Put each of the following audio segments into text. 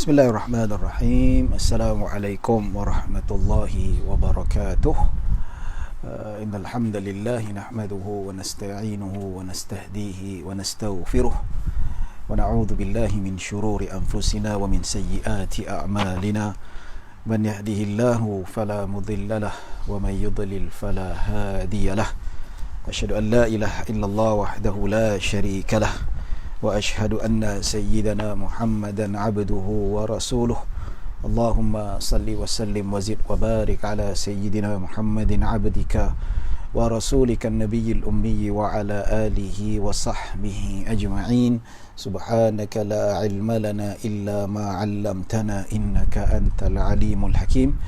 Bismillahirrahmanirrahim. Assalamualaikum warahmatullahi wabarakatuh. Innal hamdalillah nahmaduhu wa nasta'inuhu wa nastahdihi wa nastaghfiruh wa na'udzu billahi min shururi anfusina wa min sayyiati a'malina. Man yahdihillahu fala mudilla lahu wa man yudlil fala hadiya lahu. Asyhadu an la ilaha illallah wahdahu la syarika lahu wa ashhadu anna sayyidana Muhammadan abduhu wa rasuluh. Allahumma salli wa sallim wa zid wa barik ala sayyidina Muhammadin abdika wa rasulika an-nabiyil ummi wa ala alihi wa sahbihi ajma'in. Subhanaka la ilma lana illa ma 'allamtana innaka antal alimul hakim.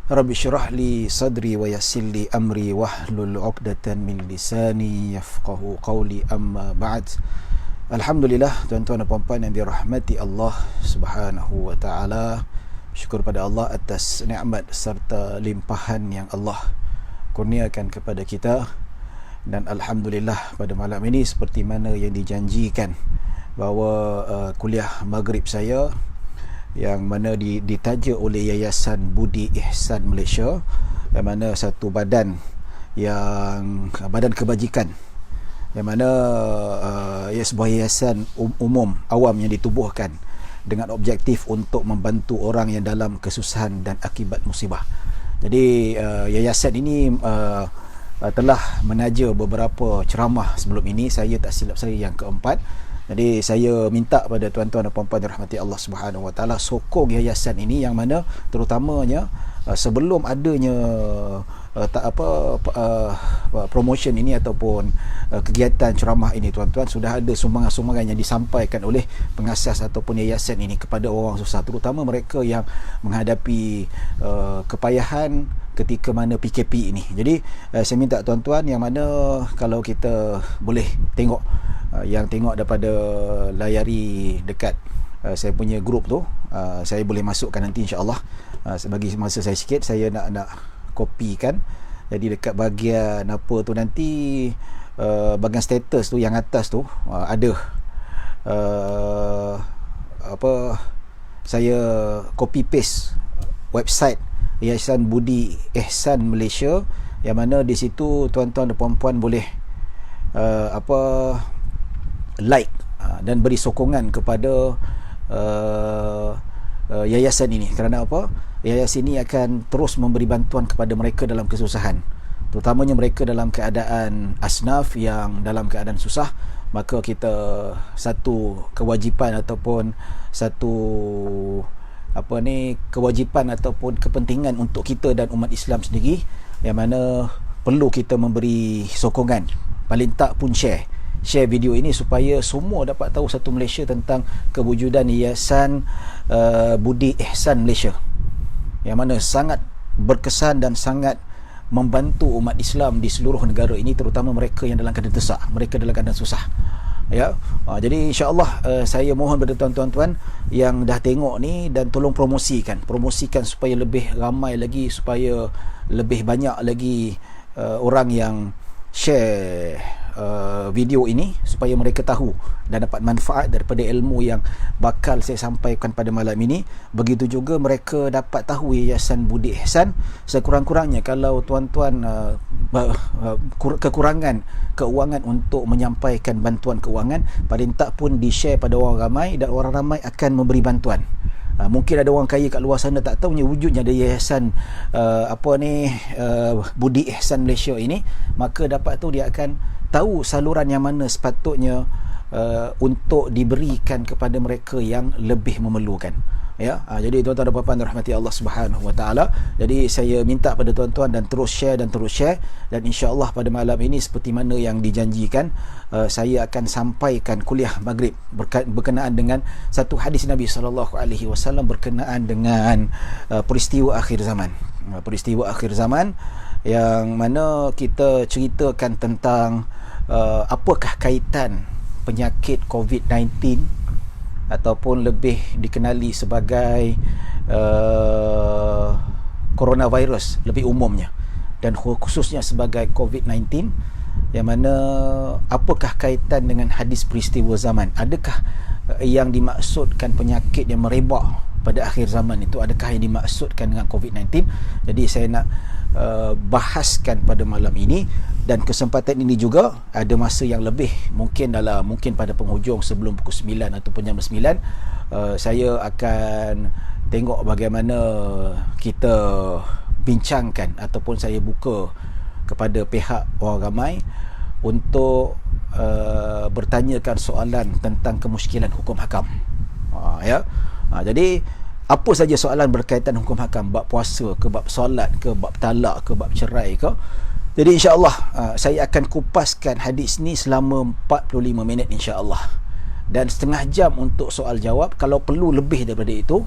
Rabbi syrah li sadri wa yassir li amri wahlul 'uqdatan min lisani yafqahu qawli, amma ba'd. Alhamdulillah, tuan-tuan dan puan-puan yang dirahmati Allah Subhanahu wa taala. Syukur pada Allah atas nikmat serta limpahan yang Allah kurniakan kepada kita. Dan alhamdulillah, pada malam ini seperti mana yang dijanjikan, bahawa kuliah maghrib saya yang mana ditaja oleh Yayasan Budi Ihsan Malaysia, yang mana satu badan kebajikan, yang mana sebuah yayasan umum awam yang ditubuhkan dengan objektif untuk membantu orang yang dalam kesusahan dan akibat musibah. Jadi yayasan ini telah menaja beberapa ceramah sebelum ini. Saya tak silap saya yang keempat. Jadi saya minta pada tuan-tuan dan puan-puan yang dirahmati Allah Subhanahu wa taala, sokong yayasan ini, yang mana terutamanya sebelum adanya promotion ini ataupun kegiatan ceramah ini, tuan-tuan, sudah ada sumbangan-sumbangan yang disampaikan oleh pengasas ataupun yayasan ini kepada orang susah, terutama mereka yang menghadapi kepayahan ketika mana PKP ini. Jadi saya minta tuan-tuan, yang mana kalau kita boleh tengok, yang tengok daripada layari dekat saya punya grup tu, saya boleh masukkan nanti insya-Allah. Bagi masa saya sikit, saya nak kopikan. Jadi dekat bahagian apa tu nanti, bahagian status tu yang atas tu ada saya copy paste website Yayasan Budi Ihsan Malaysia, yang mana di situ tuan-tuan dan puan-puan boleh like dan beri sokongan kepada yayasan ini. Kerana apa? Yayasan ini akan terus memberi bantuan kepada mereka dalam kesusahan, terutamanya mereka dalam keadaan asnaf yang dalam keadaan susah. Maka kita satu kewajipan ataupun satu kewajipan ataupun kepentingan untuk kita dan umat Islam sendiri, yang mana perlu kita memberi sokongan, paling tak pun share video ini, supaya semua dapat tahu satu Malaysia tentang kewujudan Yayasan Budi Ihsan Malaysia, yang mana sangat berkesan dan sangat membantu umat Islam di seluruh negara ini, terutama mereka yang dalam keadaan desak, mereka dalam keadaan susah. Ya, jadi insya-Allah saya mohon pada tuan-tuan yang dah tengok ni, dan tolong promosikan supaya lebih ramai lagi, supaya lebih banyak lagi orang yang share video ini, supaya mereka tahu dan dapat manfaat daripada ilmu yang bakal saya sampaikan pada malam ini. Begitu juga mereka dapat tahu Yayasan Budi Ihsan. Sekurang-kurangnya kalau tuan-tuan kekurangan keuangan untuk menyampaikan bantuan keuangan, paling tak pun di-share pada orang ramai, dan orang ramai akan memberi bantuan. Mungkin ada orang kaya kat luar sana tak tahu wujudnya ada yayasan Budi Ihsan Malaysia ini, maka dapat tu dia akan tahu saluran yang mana sepatutnya untuk diberikan kepada mereka yang lebih memerlukan. Ya, jadi tuan-tuan dan puan-puan rahmati Allah Subhanahu wa taala. Jadi saya minta pada tuan-tuan dan terus share, dan insya-Allah pada malam ini seperti mana yang dijanjikan, saya akan sampaikan kuliah maghrib berkenaan dengan satu hadis Nabi sallallahu alaihi wasallam berkenaan dengan peristiwa akhir zaman. Peristiwa akhir zaman yang mana kita ceritakan tentang apakah kaitan penyakit COVID-19 ataupun lebih dikenali sebagai coronavirus lebih umumnya, dan khususnya sebagai COVID-19, yang mana apakah kaitan dengan hadis peristiwa zaman? Adakah yang dimaksudkan penyakit yang merebak pada akhir zaman itu, adakah yang dimaksudkan dengan COVID-19? Jadi saya nak bahaskan pada malam ini, dan kesempatan ini juga ada masa yang lebih, mungkin pada penghujung sebelum pukul 9 ataupun jam 9, saya akan tengok bagaimana kita bincangkan ataupun saya buka kepada pihak orang ramai untuk bertanyakan soalan tentang kemusykilan hukum hakam. Jadi apa saja soalan berkaitan hukum hakam, bab puasa ke, bab solat ke, bab talak ke, bab cerai ke. Jadi insya-Allah saya akan kupaskan hadis ni selama 45 minit insya-Allah. Dan setengah jam untuk soal jawab, kalau perlu lebih daripada itu.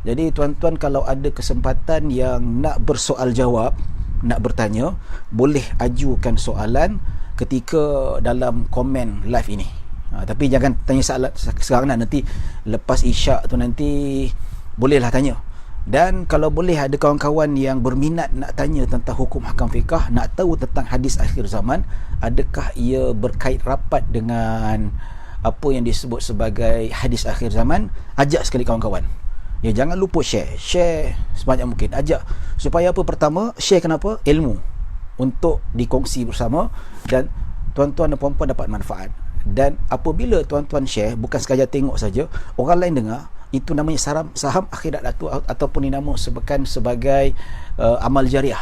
Jadi tuan-tuan kalau ada kesempatan yang nak bersoal jawab, nak bertanya, boleh ajukan soalan ketika dalam komen live ini. Tapi jangan tanya soalan sekarang lah, nanti lepas isyak tu nanti bolehlah tanya. Dan kalau boleh ada kawan-kawan yang berminat nak tanya tentang hukum hakam fiqah, nak tahu tentang hadis akhir zaman, adakah ia berkait rapat dengan apa yang disebut sebagai hadis akhir zaman, ajak sekali kawan-kawan. Ya, jangan lupa share sebanyak mungkin. Ajak supaya apa? Pertama, share kenapa? Ilmu untuk dikongsi bersama, dan tuan-tuan dan puan-puan dapat manfaat. Dan apabila tuan-tuan share, bukan sekadar tengok saja, orang lain dengar, itu namanya saham akhirat ataupun dinamakan sebagai amal jariah.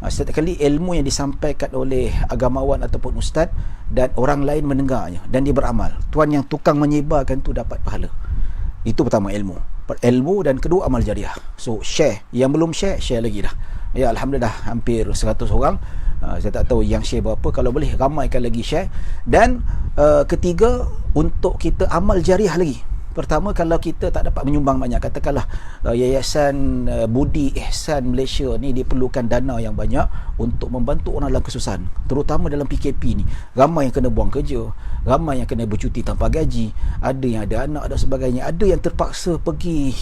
Setiap kali ilmu yang disampaikan oleh agamawan ataupun ustaz dan orang lain mendengarnya dan dia beramal, tuan yang tukang menyebarkan tu dapat pahala. Itu pertama, ilmu, dan kedua amal jariah. So share, yang belum share lagi dah. Ya, alhamdulillah hampir 100 orang. Saya tak tahu yang share berapa, kalau boleh ramaikan lagi share. Dan ketiga, untuk kita amal jariah lagi. Pertama, kalau kita tak dapat menyumbang banyak, katakanlah Yayasan Budi Ihsan Malaysia ni diperlukan dana yang banyak untuk membantu orang dalam kesusahan, terutama dalam PKP ni. Ramai yang kena buang kerja, ramai yang kena bercuti tanpa gaji, ada yang ada anak dan sebagainya, ada yang terpaksa pergi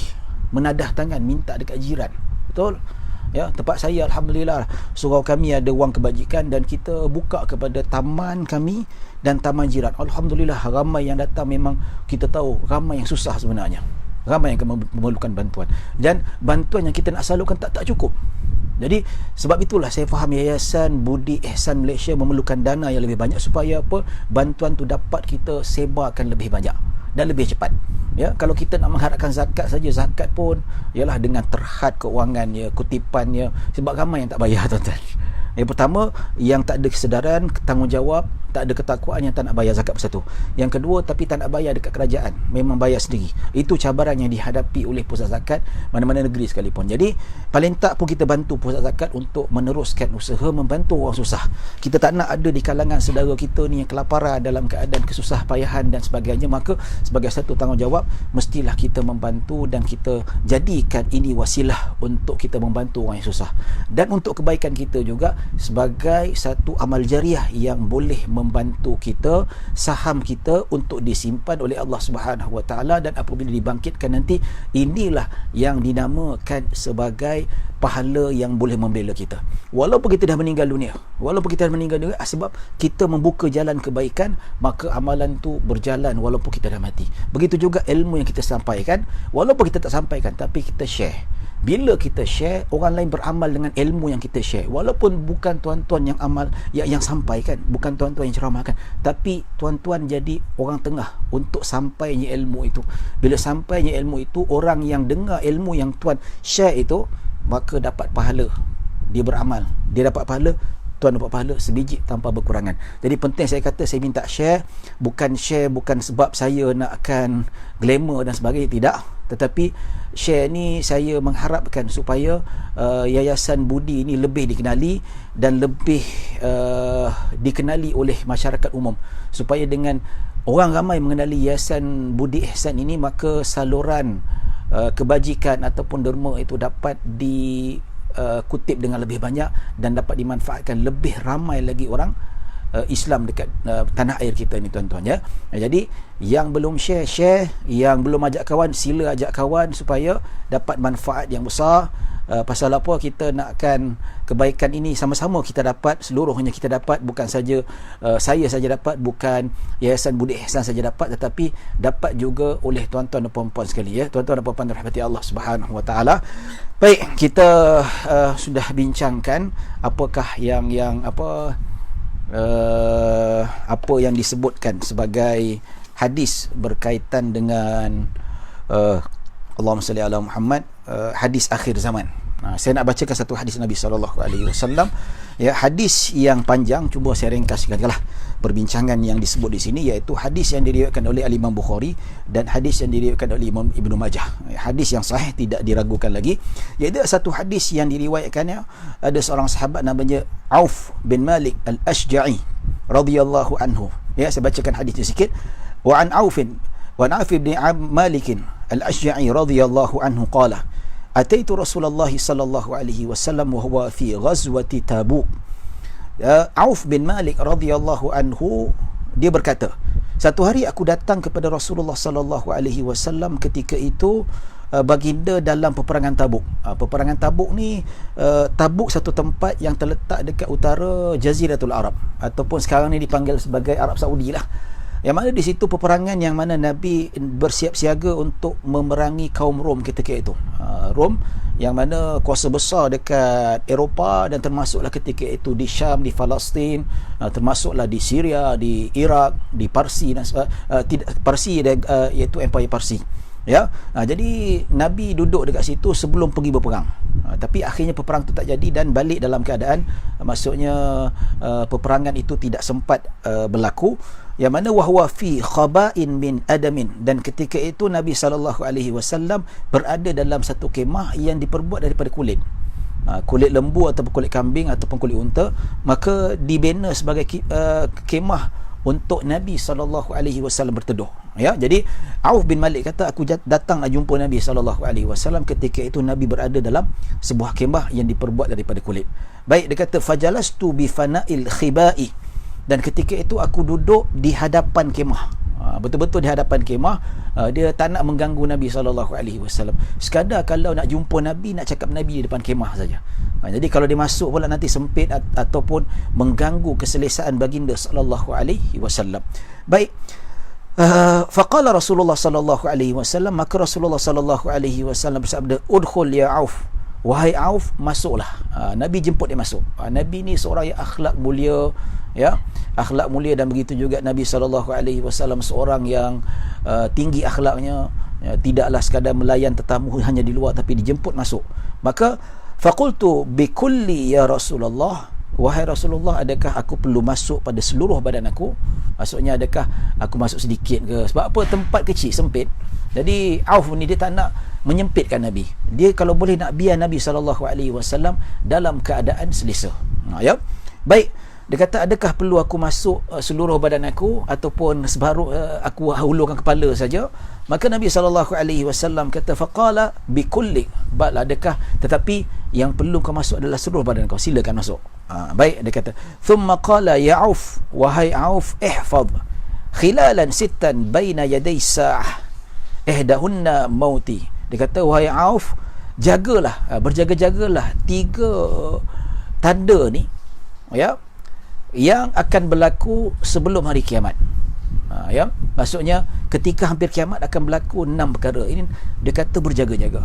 menadah tangan minta dekat jiran. Betul? Ya, tempat saya alhamdulillah surau kami ada wang kebajikan dan kita buka kepada taman kami dan taman jiran. Alhamdulillah ramai yang datang, memang kita tahu ramai yang susah sebenarnya. Ramai yang memerlukan bantuan, dan bantuan yang kita nak salurkan tak cukup. Jadi sebab itulah saya faham Yayasan Budi Ihsan Malaysia memerlukan dana yang lebih banyak supaya apa? Bantuan tu dapat kita sebarkan lebih banyak dan lebih cepat. Ya, kalau kita nak mengharapkan zakat saja, zakat pun ialah dengan terhad keuangannya, kutipannya, sebab ramai yang tak bayar, tuan-tuan. Yang pertama, yang tak ada kesedaran, tanggungjawab, tak ada ketakwaan, yang tak nak bayar zakat bersatu. Yang kedua, tapi tak nak bayar dekat kerajaan, memang bayar sendiri. Itu cabaran yang dihadapi oleh pusat zakat mana-mana negeri sekalipun. Jadi paling tak pun kita bantu pusat zakat untuk meneruskan usaha membantu orang susah. Kita tak nak ada di kalangan saudara kita ni yang kelaparan, dalam keadaan kesusah payahan dan sebagainya. Maka sebagai satu tanggungjawab, mestilah kita membantu dan kita jadikan ini wasilah untuk kita membantu orang yang susah, dan untuk kebaikan kita juga sebagai satu amal jariah yang boleh membantu kita, saham kita untuk disimpan oleh Allah Subhanahu Wa Taala, dan apabila dibangkitkan nanti, inilah yang dinamakan sebagai pahala yang boleh membela kita walaupun kita dah meninggal dunia. Sebab kita membuka jalan kebaikan, maka amalan tu berjalan walaupun kita dah mati. Begitu juga ilmu yang kita sampaikan, walaupun kita tak sampaikan, tapi kita share. Bila kita share, orang lain beramal dengan ilmu yang kita share, walaupun bukan tuan-tuan yang amal yang sampaikan, bukan tuan-tuan yang ceramahkan, tapi tuan-tuan jadi orang tengah untuk sampainya ilmu itu. Bila sampainya ilmu itu, orang yang dengar ilmu yang tuan share itu, maka dapat pahala. Dia beramal, dia dapat pahala, tuan dapat pahala sebiji tanpa berkurangan. Jadi penting saya kata, saya minta share bukan sebab saya nakkan glamour dan sebagainya, tidak. Tetapi share ni saya mengharapkan supaya Yayasan Budi ini lebih dikenali dan lebih dikenali oleh masyarakat umum, supaya dengan orang ramai mengenali Yayasan Budi Ihsan ini, maka saluran kebajikan ataupun derma itu dapat dikutip dengan lebih banyak dan dapat dimanfaatkan lebih ramai lagi orang Islam dekat tanah air kita ni tuan-tuan ya. Jadi yang belum share, yang belum ajak kawan, sila ajak kawan supaya dapat manfaat yang besar. Pasal apa kita nakkan kebaikan ini sama-sama kita dapat, seluruhnya kita dapat, bukan saja saya saja dapat, bukan Yayasan Budi Ihsan saja dapat, tetapi dapat juga oleh tuan-tuan dan puan-puan sekali ya. Tuan-tuan dan puan-puan rahmati Allah Subhanahu Wa Taala. Baik, kita sudah bincangkan apakah yang apa yang disebutkan sebagai hadis berkaitan dengan Allahumma salli ala Muhammad, hadis akhir zaman. Saya nak bacakan satu hadis Nabi SAW ya, hadis yang panjang, cuba saya ringkaskanlah perbincangan yang disebut di sini, iaitu hadis yang diriwayatkan oleh Imam Bukhari dan hadis yang diriwayatkan oleh Imam Ibnu Majah. Hadis yang sahih, tidak diragukan lagi. Iaitu satu hadis yang diriwayatkannya ada seorang sahabat namanya Auf bin Malik Al-Ashja'i radhiyallahu anhu. Ya, saya bacakan hadis itu sikit. Wa an Auf bin Malik Al-Ashja'i radhiyallahu anhu qala ataitu Rasulullah sallallahu alaihi wasallam wa huwa fi ghazwati Tabuk. Auf bin Malik radhiyallahu anhu dia berkata, satu hari aku datang kepada Rasulullah sallallahu alaihi wasallam ketika itu baginda dalam peperangan Tabuk. Peperangan Tabuk ni, Tabuk satu tempat yang terletak dekat utara Jaziratul Arab, ataupun sekarang ni dipanggil sebagai Arab Saudi lah. Yang mana di situ peperangan yang mana Nabi bersiap siaga untuk memerangi kaum Rom ketika itu. Rom yang mana kuasa besar dekat Eropah, dan termasuklah ketika itu di Syam, di Palestin, termasuklah di Syria, di Iraq, di Parsi dan tidak Parsi iaitu Empire Parsi. Ya, jadi Nabi duduk dekat situ sebelum pergi berperang. Tapi akhirnya peperang itu tak jadi dan balik dalam keadaan maksudnya peperangan itu tidak sempat berlaku. Yang mana wahwa fi khaba'in min adamin, dan ketika itu Nabi SAW berada dalam satu kemah yang diperbuat daripada kulit. Kulit lembu ataupun kulit kambing ataupun kulit unta, maka dibina sebagai kemah untuk Nabi SAW berteduh. Ya, jadi Auf bin Malik kata, aku datang nak jumpa Nabi SAW ketika itu Nabi berada dalam sebuah kemah yang diperbuat daripada kulit. Baik, dia kata fajalastu bi fana'il khiba'i, dan ketika itu aku duduk di hadapan kemah. Betul-betul di hadapan kemah. Dia tak nak mengganggu Nabi SAW. Sekadar kalau nak jumpa Nabi, nak cakap Nabi di depan kemah saja. Jadi kalau dia masuk pula nanti sempit ataupun mengganggu keselesaan baginda SAW. Baik. Faqala Rasulullah SAW, maka Rasulullah SAW bersabda, udkhul ya Auf, wahai Auf, masuklah. Nabi jemput dia masuk. Nabi ni seorang yang akhlak mulia, ya, akhlak mulia, dan begitu juga Nabi SAW seorang yang tinggi akhlaknya, ya, tidaklah sekadar melayan tetamu hanya di luar, tapi dijemput masuk. Maka faqultu bikulli ya Rasulullah, wahai Rasulullah, adakah aku perlu masuk pada seluruh badan aku? Maksudnya adakah aku masuk sedikit ke? Sebab apa? Tempat kecil, sempit. Jadi Auf ni dia tak nak menyempitkan Nabi. Dia kalau boleh nak biar Nabi SAW dalam keadaan selesa. Ya. Baik. Dia kata, adakah perlu aku masuk seluruh badan aku ataupun sebaru aku hulurkan kepala saja? Maka Nabi SAW kata, faqala bikulli, adakah, tetapi yang perlu kau masuk adalah seluruh badan kau, silakan masuk. Baik, dia kata, thumma qala ya Auf, wahai Auf, ihfaz khilalan sittan baina yaday sa'ah ihdahunna mauti. Dia kata, wahai Auf, jagalah, berjaga-jagalah 3 tanda ni, ya, yang akan berlaku sebelum hari kiamat. Ya, maksudnya ketika hampir kiamat akan berlaku 6 perkara. Ini dia kata berjaga-jaga.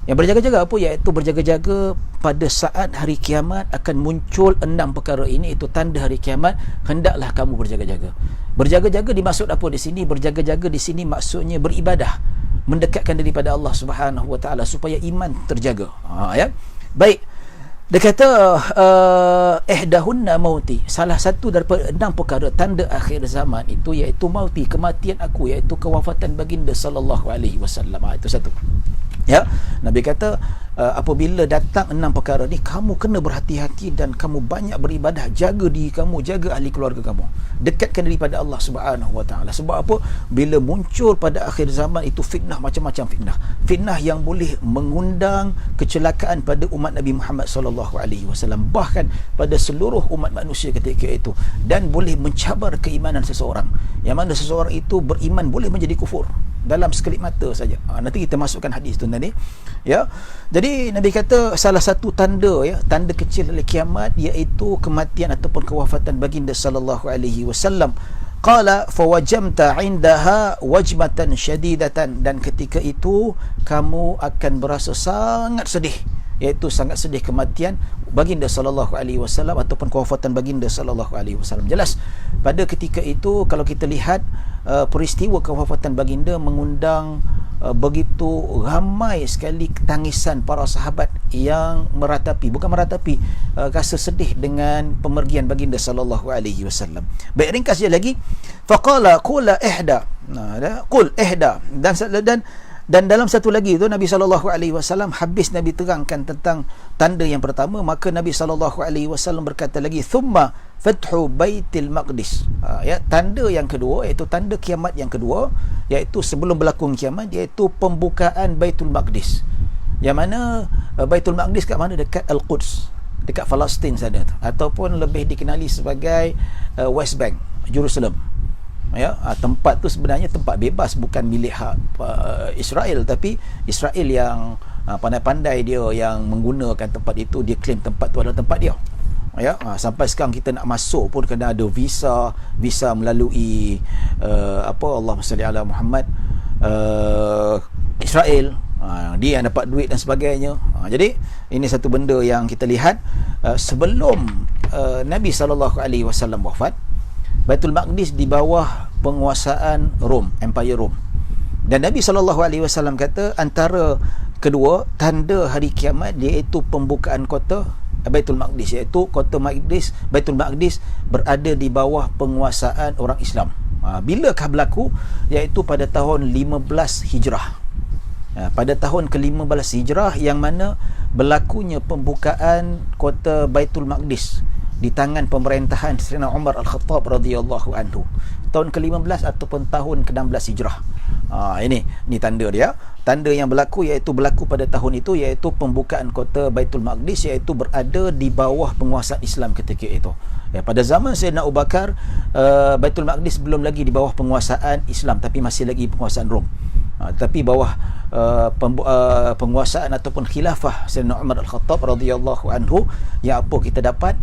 Yang berjaga-jaga apa? Iaitu berjaga-jaga pada saat hari kiamat akan muncul 6 perkara ini, itu tanda hari kiamat, hendaklah kamu berjaga-jaga. Berjaga-jaga dimaksud apa di sini? Berjaga-jaga di sini maksudnya beribadah, mendekatkan diri pada Allah Subhanahu Wa Taala supaya iman terjaga. Ya. Baik. Dia kata ihdahunna mauti, salah satu daripada 6 perkara tanda akhir zaman itu iaitu mauti, kematian aku, iaitu kewafatan baginda sallallahu alaihi wasallam. Itu satu. Ya, Nabi kata apabila datang 6 perkara ni, kamu kena berhati-hati dan kamu banyak beribadah, jaga diri kamu, jaga ahli keluarga kamu, dekatkan diri pada Allah Subhanahu wa taala. Sebab apa? Bila muncul pada akhir zaman itu fitnah, macam-macam fitnah yang boleh mengundang kecelakaan pada umat Nabi Muhammad sallallahu alaihi wasallam, bahkan pada seluruh umat manusia ketika itu, dan boleh mencabar keimanan seseorang, yang mana seseorang itu beriman boleh menjadi kufur dalam sekelip mata saja. Nanti kita masukkan hadis tu nanti, ya. Jadi Nabi kata salah satu tanda, ya, tanda kecil dari kiamat, iaitu kematian ataupun kewafatan baginda sallallahu alaihi wasallam. Qala fawajamta indaha wajmatan syadidatan, dan ketika itu kamu akan berasa sangat sedih, iaitu sangat sedih kematian baginda sallallahu alaihi wasallam ataupun kewafatan baginda sallallahu alaihi wasallam. Jelas pada ketika itu kalau kita lihat peristiwa kewafatan baginda mengundang begitu ramai sekali ketangisan para sahabat yang rasa sedih dengan pemergian baginda sallallahu alaihi wasallam. Baik, ringkas dia lagi, faqala qula ihda, qul ihda, dan dalam satu lagi itu Nabi SAW habis Nabi terangkan tentang tanda yang pertama, maka Nabi SAW berkata lagi, thumma fathu baitil maqdis, ya, tanda yang kedua, iaitu tanda kiamat yang kedua, iaitu sebelum berlaku kiamat, iaitu pembukaan Baitul Maqdis, yang mana Baitul Maqdis kat mana? Dekat Al-Quds, dekat Palestin sana, ataupun lebih dikenali sebagai West Bank, Jerusalem. Ya, tempat tu sebenarnya tempat bebas, bukan milik Israel, tapi Israel yang pandai-pandai dia yang menggunakan tempat itu, dia claim tempat tu adalah tempat dia. Ya, sampai sekarang kita nak masuk pun kena ada visa melalui Allahumma salli ala Muhammad, Israel, dia yang dapat duit dan sebagainya. Jadi ini satu benda yang kita lihat sebelum Nabi SAW wafat, Baitul Maqdis di bawah penguasaan Rom, Empire Rom. Dan Nabi SAW kata antara kedua tanda hari kiamat iaitu pembukaan kota Baitul Maqdis, iaitu kota Maqdis, Baitul Maqdis berada di bawah penguasaan orang Islam. Bilakah berlaku? Iaitu pada tahun 15 Hijrah. Pada tahun ke-15 Hijrah, yang mana berlakunya pembukaan kota Baitul Maqdis di tangan pemerintahan Sayyidina Umar Al-Khattab radhiyallahu anhu, tahun ke-15 ataupun tahun ke-16 Hijrah. Ini tanda dia. Tanda yang berlaku pada tahun itu, iaitu pembukaan kota Baitul Maqdis, iaitu berada di bawah penguasaan Islam ketika itu. Ya, pada zaman Sayyidina Abu Bakar, Baitul Maqdis belum lagi di bawah penguasaan Islam, tapi masih lagi penguasaan Rom. Tapi bawah penguasaan ataupun khilafah Sayyidina Umar Al-Khattab radhiyallahu anhu, yang apa kita dapat,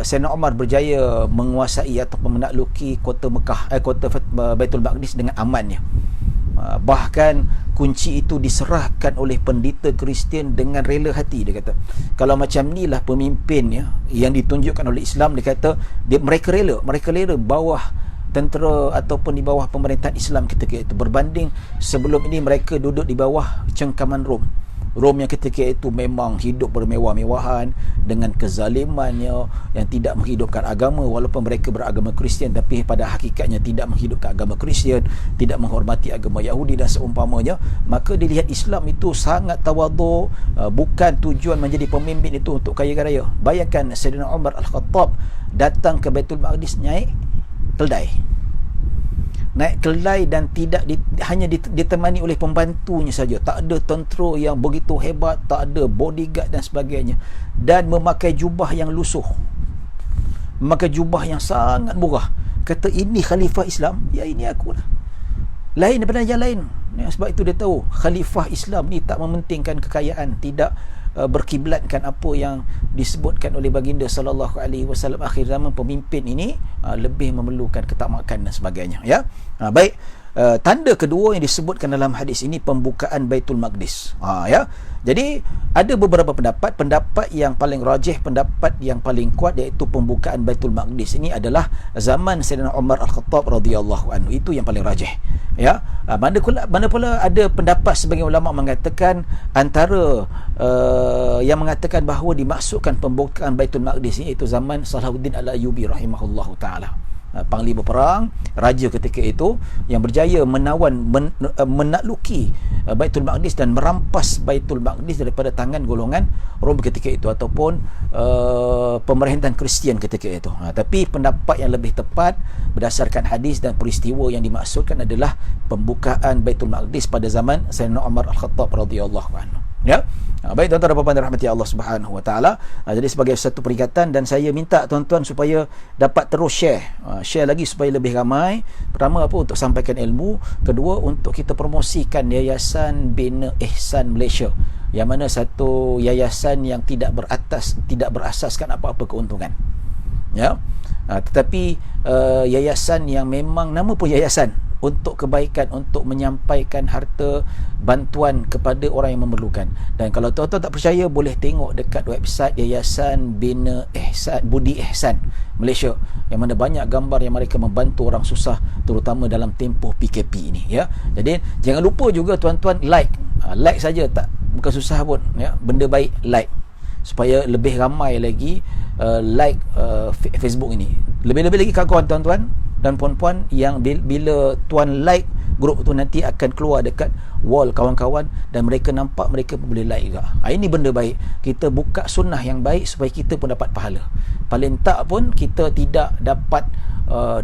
Sayyidina Umar berjaya menguasai ataupun menakluki kota Mekah, kota Baitul Maqdis dengan amannya. Bahkan kunci itu diserahkan oleh pendeta Kristian dengan rela hati. Dia kata kalau macam ni lah pemimpin yang ditunjukkan oleh Islam, dia kata mereka rela bawah tentera ataupun di bawah pemerintahan Islam ketika itu, berbanding sebelum ini mereka duduk di bawah cengkaman Rom yang ketika itu memang hidup bermewah-mewahan dengan kezalimannya yang tidak menghidupkan agama, walaupun mereka beragama Kristian, tapi pada hakikatnya tidak menghidupkan agama Kristian, tidak menghormati agama Yahudi dan seumpamanya. Maka dilihat Islam itu sangat tawadhu, bukan tujuan menjadi pemimpin itu untuk kaya raya. Bayangkan Sayyidina Umar Al-Khattab datang ke Baitul Maqdis naik keldai dan tidak hanya ditemani oleh pembantunya saja, tak ada tentera yang begitu hebat, tak ada bodyguard dan sebagainya, dan memakai jubah yang lusuh, memakai jubah yang sangat murah. Kata ini khalifah Islam, ya ini akulah, lain daripada yang lain. Sebab itu dia tahu khalifah Islam ni tak mementingkan kekayaan, tidak berkiblatkan apa yang disebutkan oleh baginda sallallahu alaihi wasallam akhir zaman. Pemimpin ini lebih memerlukan ketakmakan dan sebagainya, ya. Baik, tanda kedua yang disebutkan dalam hadis ini pembukaan Baitul Maqdis. Ya. Jadi ada beberapa pendapat yang paling rajih, pendapat yang paling kuat, iaitu pembukaan Baitul Maqdis ini adalah zaman Sayyidina Umar Al-Khattab radhiyallahu anhu. Itu yang paling rajih, ya. Mana pula ada pendapat sebagian ulama mengatakan antara yang mengatakan bahawa dimaksudkan pembukaan Baitul Maqdis ini iaitu zaman Salahuddin Al-Ayyubi rahimahullahu taala. panglima perang, raja ketika itu, yang berjaya menakluki Baitul Maqdis dan merampas Baitul Maqdis daripada tangan golongan Rom ketika itu, ataupun pemerintahan Kristian ketika itu. Tapi pendapat yang lebih tepat berdasarkan hadis dan peristiwa yang dimaksudkan adalah pembukaan Baitul Maqdis pada zaman Sayyidina Umar Al-Khattab radhiyallahu anhu. Ya. Baik tuan-tuan dan puan-puan dirahmati Allah Subhanahu wa taala. Jadi sebagai satu peringatan, dan saya minta tuan-tuan supaya dapat terus share lagi supaya lebih ramai. Pertama apa, untuk sampaikan ilmu, kedua untuk kita promosikan Yayasan Bina Ihsan Malaysia, yang mana satu yayasan yang tidak berasaskan apa-apa keuntungan. Ya. Tetapi yayasan yang memang nama pun yayasan untuk kebaikan, untuk menyampaikan harta bantuan kepada orang yang memerlukan. Dan kalau tuan-tuan tak percaya, boleh tengok dekat website Yayasan Bina Ihsan Budi Ihsan Malaysia, yang mana banyak gambar yang mereka membantu orang susah, terutama dalam tempoh PKP ini, ya. Jadi jangan lupa juga tuan-tuan like saja, tak bukan susah pun, ya. Benda baik, like, supaya lebih ramai lagi Facebook ini. Lebih-lebih lagi kawan-kawan tuan-tuan dan puan-puan yang bila tuan like grup tu, nanti akan keluar dekat wall kawan-kawan dan mereka nampak, mereka pun boleh like juga. Ini benda baik. Kita buka sunnah yang baik supaya kita pun dapat pahala. Paling tak pun kita tidak dapat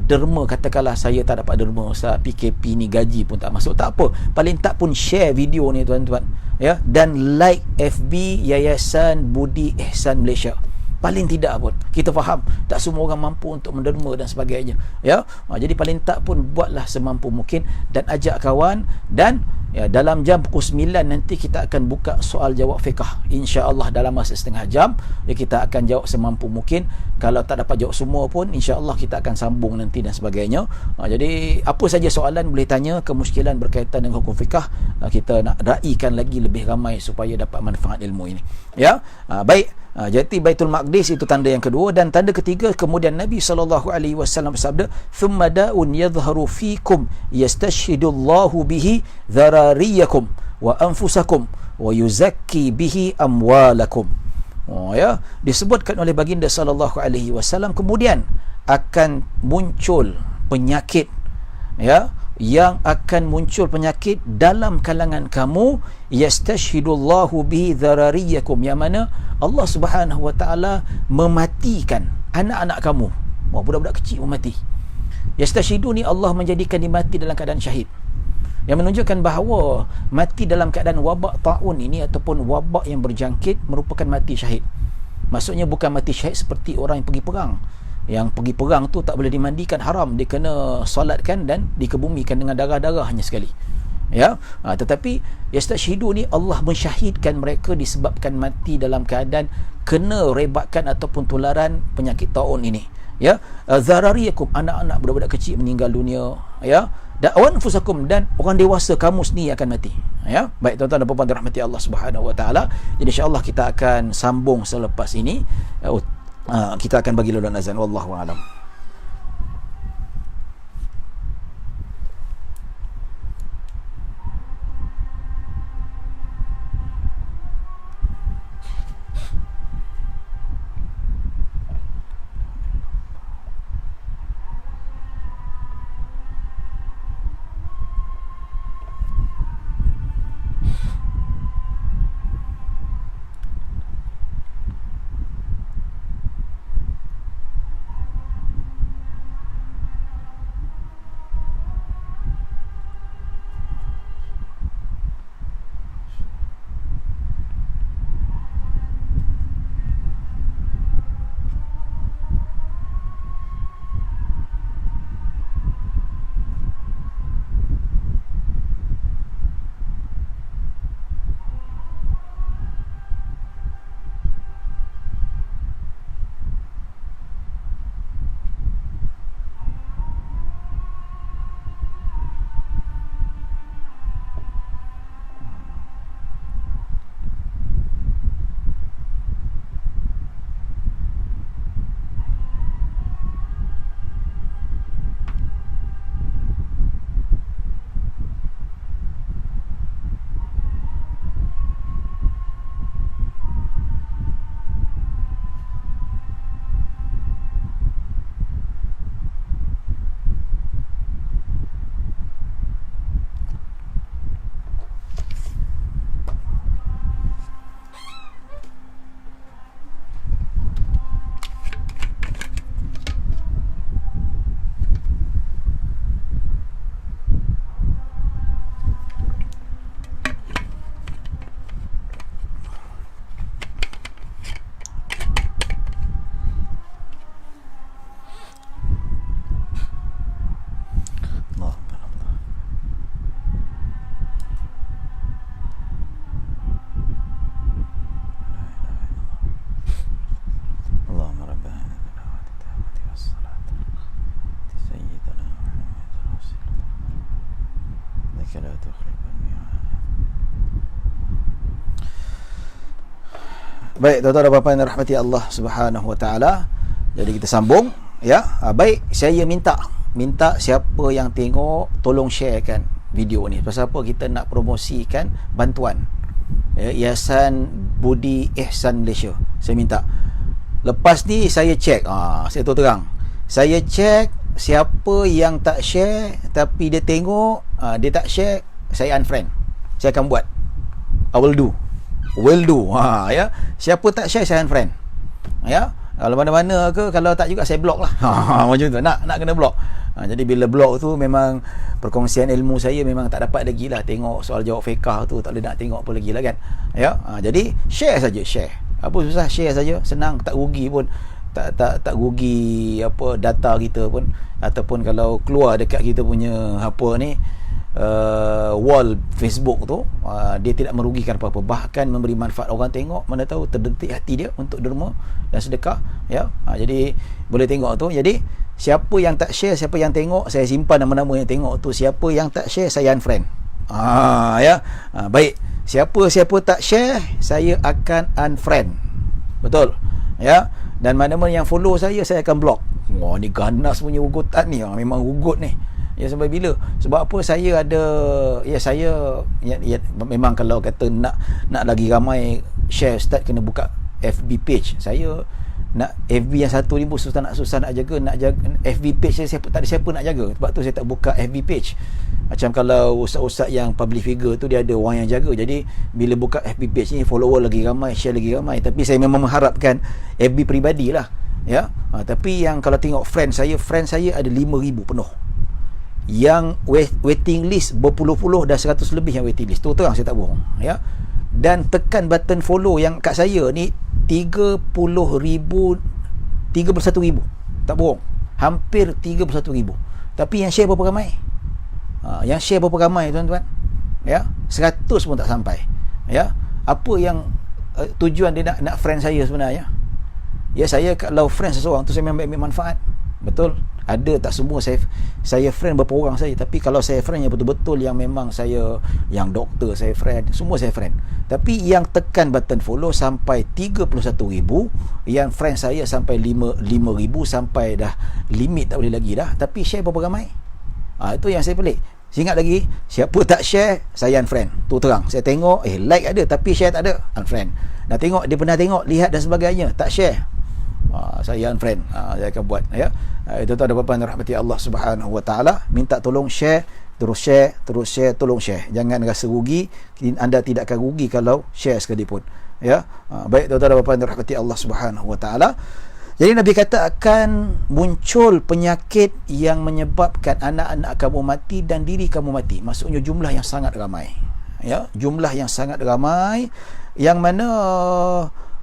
derma, katakanlah saya tak dapat derma, Ustaz, PKP ni gaji pun tak masuk, tak apa, paling tak pun share video ni tuan-tuan, ya, dan like FB Yayasan Budi Ihsan Malaysia. Paling tidak pun kita faham tak semua orang mampu untuk menderma dan sebagainya, ya. Jadi paling tak pun buatlah semampu mungkin dan ajak kawan. Dan ya, dalam jam pukul 9 nanti kita akan buka soal jawab fiqh, insya-Allah dalam masa setengah jam, ya, kita akan jawab semampu mungkin. Kalau tak dapat jawab semua pun, insya-Allah kita akan sambung nanti dan sebagainya. Jadi apa saja soalan boleh tanya, kemusykilan berkaitan dengan hukum fiqh, kita nak raikan lagi lebih ramai supaya dapat manfaat ilmu ini, ya. Baik. Jadi Baitul Maqdis itu tanda yang kedua. Dan tanda ketiga, kemudian Nabi SAW bersabda, "Thumma da'un yadhharu fikum yastashhidullahu bihi dharariyakum wa anfusakum wa yuzakki bihi amwalakum." Ya, disebutkan oleh baginda SAW, kemudian akan muncul penyakit, ya, yang akan muncul penyakit dalam kalangan kamu, yastashhidullahu bihi dharariyakum, yang mana Allah Subhanahu wa taala mematikan anak-anak kamu. Budak-budak kecil mati. Yastashhidu ni Allah menjadikan dia mati dalam keadaan syahid, yang menunjukkan bahawa mati dalam keadaan wabak taun ini ataupun wabak yang berjangkit merupakan mati syahid. Maksudnya bukan mati syahid seperti orang yang pergi perang. Yang pergi perang tu tak boleh dimandikan, haram, dia kena solatkan dan dikebumikan dengan darah-darah hanya sekali, ya. Tetapi yastashhidu ni Allah mensyahidkan mereka disebabkan mati dalam keadaan kena rebatkan ataupun tularan penyakit taun ini, ya. Zarariyakum, anak-anak budak-budak kecil meninggal dunia, ya. Dan anfusakum, dan orang dewasa kamu sendiri akan mati, ya. Baik tuan-tuan dan puan-puan dirahmati Allah Subhanahu wa taala. Jadi insya-Allah kita akan sambung selepas ini. Kita akan bagi laluan azan. Wallahu a'lam. Baik, tuan-tuan dan puan-puan yang rahmati Allah Subhanahu Wa Taala. Jadi kita sambung, ya. Baik, saya minta siapa yang tengok tolong sharekan video ni. Pasal apa kita nak promosikan bantuan, ya, Yayasan Budi Ihsan Malaysia. Saya minta. Lepas ni saya cek, saya tahu terang. Saya cek siapa yang tak share tapi dia tengok, dia tak share, saya unfriend. Saya akan buat. I will do. Ya. Siapa tak share saya unfriend. Ya. Kalau mana-mana ke, kalau tak juga saya block lah. Macam tu. Nak kena block. Jadi bila block tu memang perkongsian ilmu saya memang tak dapat lagi lah. Tengok soal jawab fiqah tu tak boleh nak tengok apa lagi lah kan. Ya. Jadi share saja, share. Apa susah, share saja. Senang, tak rugi pun. Tak rugi apa data kita pun, ataupun kalau keluar dekat kita punya apa ni, wall Facebook tu, dia tidak merugikan apa-apa, bahkan memberi manfaat. Orang tengok, mana tahu terdetik hati dia untuk derma dan sedekah, ya. Jadi boleh tengok tu. Jadi siapa yang tak share, siapa yang tengok, saya simpan nama-nama yang tengok tu. Siapa yang tak share, saya unfriend. Ya. Baik, siapa tak share, saya akan unfriend. Betul, ya. Dan mana-mana yang follow saya akan block. Wah, ni ganas punya ugutan ni. Memang ugut ni. Ya, sampai bila? Sebab apa? Saya ada, saya memang kalau kata nak lagi ramai share, start kena buka FB page. Saya nak FB yang satu ni pun susah nak jaga. Nak jaga FB page saya, tak ada siapa nak jaga. Sebab tu saya tak buka FB page. Macam kalau ustaz-ustaz yang public figure tu, dia ada orang yang jaga. Jadi bila buka FB page ni, follower lagi ramai, share lagi ramai. Tapi saya memang mengharapkan FB peribadi lah, ya. Tapi yang kalau tengok friend saya ada 5,000 penuh. Yang waiting list berpuluh-puluh, dah 100 lebih yang waiting list. Tu terang, saya tak bohong, ya. Dan tekan button follow yang kat saya ni 31,000. Tak bohong, hampir 31,000. Tapi yang share berapa ramai? Yang share berapa ramai, tuan-tuan? Ya, 100 pun tak sampai. Ya, apa yang tujuan dia nak friend saya sebenarnya? Ya, saya kalau friend seseorang tu, saya memang ambil manfaat. Betul. Ada tak semua saya friend berapa orang saja, tapi kalau saya friend yang betul-betul, yang memang saya, yang doktor saya friend, semua saya friend. Tapi yang tekan button follow sampai 31,000, yang friend saya sampai 5,000, sampai dah limit tak boleh lagi dah. Tapi share berapa ramai? Itu yang saya pelik. Ingat lagi, siapa tak share, saya unfriend. Tu terang. Saya tengok, like ada tapi share tak ada, unfriend. Dah tengok, dia pernah tengok, lihat dan sebagainya, tak share, saya unfriend. Saya akan buat, ya. Itu ada apa-apa yang rahmati Allah Subhanahu Wa Taala. Minta tolong share, tolong share. Jangan rasa rugi. Anda tidak akan rugi kalau share sekalipun, ya. Baik, tuan-tuan dan puan-puan yang rahmati Allah Subhanahu Wa Taala. Jadi Nabi kata akan muncul penyakit yang menyebabkan anak-anak kamu mati dan diri kamu mati. Maksudnya jumlah yang sangat ramai, ya, jumlah yang sangat ramai, yang mana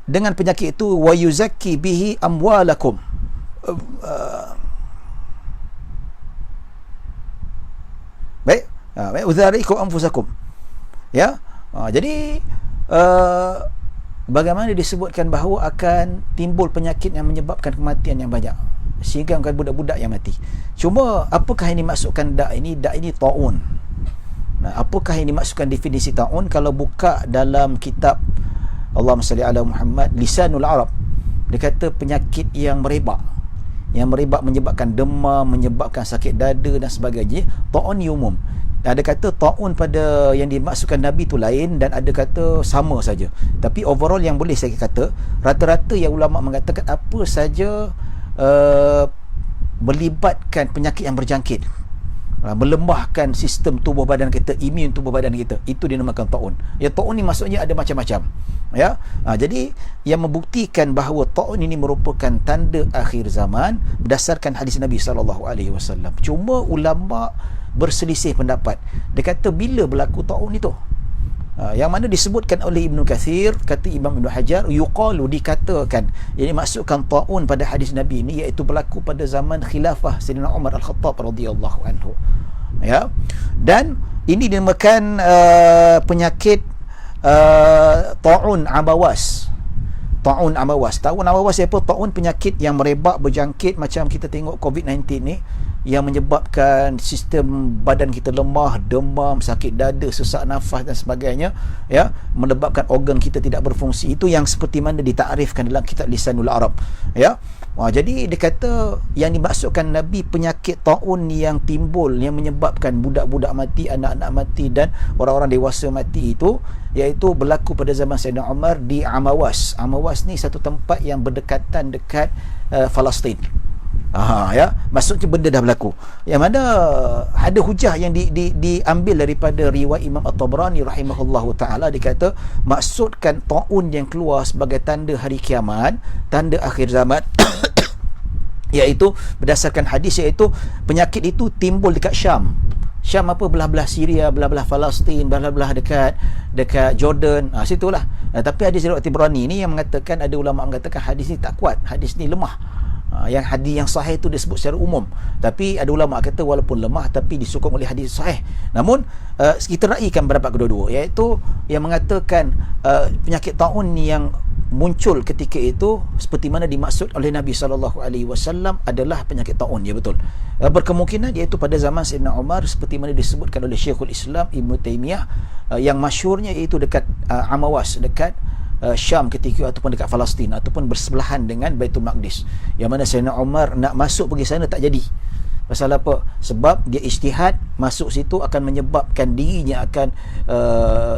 dengan penyakit itu wa yuzakki bihi amwalakum. Baik, uzarikum anfusakum, ya. Jadi bagaimana disebutkan bahawa akan timbul penyakit yang menyebabkan kematian yang banyak, sehingga bukan budak-budak yang mati. Cuma apakah yang dimaksudkan dak ini ta'un? Nah, apakah yang dimaksudkan definisi ta'un? Kalau buka dalam kitab Allahumma salli ala Muhammad, Lisanul Arab, dia kata penyakit yang merebak. Yang merebak menyebabkan demam, menyebabkan sakit dada dan sebagainya. Ta'un ni umum. Ada kata ta'un pada yang dimaksudkan Nabi tu lain, dan ada kata sama saja. Tapi overall yang boleh saya kata, rata-rata yang ulama mengatakan apa saja melibatkan penyakit yang berjangkit, melemahkan sistem tubuh badan kita, imun tubuh badan kita, itu dinamakan ta'un. Ya, ta'un ni maksudnya ada macam-macam, ya. Jadi yang membuktikan bahawa ta'un ini merupakan tanda akhir zaman berdasarkan hadis Nabi SAW. Cuma ulama berselisih pendapat. Dia kata bila berlaku ta'un itu, yang mana disebutkan oleh Ibnu Kathir, kata Imam Ibnu Hajar, yuqalu, dikatakan, yang dimaksudkan ta'un pada hadis Nabi ini iaitu berlaku pada zaman khilafah Sayyidina Umar Al-Khattab radhiyallahu anhu, ya. Dan ini dinamakan penyakit ta'un amawas. Ta'un amawas. Ta'un amawas apa? Ta'un penyakit yang merebak, berjangkit, macam kita tengok COVID-19 ni, yang menyebabkan sistem badan kita lemah, demam, sakit dada, sesak nafas dan sebagainya, ya, menyebabkan organ kita tidak berfungsi. Itu yang seperti mana ditakrifkan dalam kitab Lisanul Arab, ya. Jadi dia kata yang dimaksudkan Nabi penyakit taun yang timbul yang menyebabkan budak-budak mati, anak-anak mati dan orang-orang dewasa mati itu, iaitu berlaku pada zaman Sayyidina Umar di Amawas. Amawas ni satu tempat yang berdekatan dekat Palestin. Ya, maksudnya benda dah berlaku. Yang mana ada hujah yang diambil daripada riwayat Imam At-Tabrani rahimahullahu taala, dia kata maksudkan taun yang keluar sebagai tanda hari kiamat, tanda akhir zaman iaitu berdasarkan hadis, iaitu penyakit itu timbul dekat Syam. Syam apa, belah-belah Syria, belah-belah Palestin, belah-belah dekat Jordan, situlah. Tapi hadis riwayat Tabrani ni yang mengatakan, ada ulama mengatakan hadis ni tak kuat, hadis ni lemah. Yang hadis yang sahih itu disebut secara umum, tapi ada ulama kata walaupun lemah tapi disokong oleh hadis sahih. Namun kita raikan pendapat kedua-dua, iaitu yang mengatakan penyakit taun yang muncul ketika itu seperti mana dimaksud oleh Nabi SAW adalah penyakit taun, ya betul. Berkemungkinan iaitu pada zaman Sayyidina Umar, seperti mana disebutkan oleh Syekhul Islam Ibn Taymiyah, yang masyhurnya iaitu dekat Amawas, dekat Syam ketika itu, ataupun dekat Palestin, ataupun bersebelahan dengan Baitul Maqdis, yang mana Sayyidina Umar nak masuk pergi sana tak jadi. Pasal apa? Sebab dia ijtihad, masuk situ akan menyebabkan dirinya akan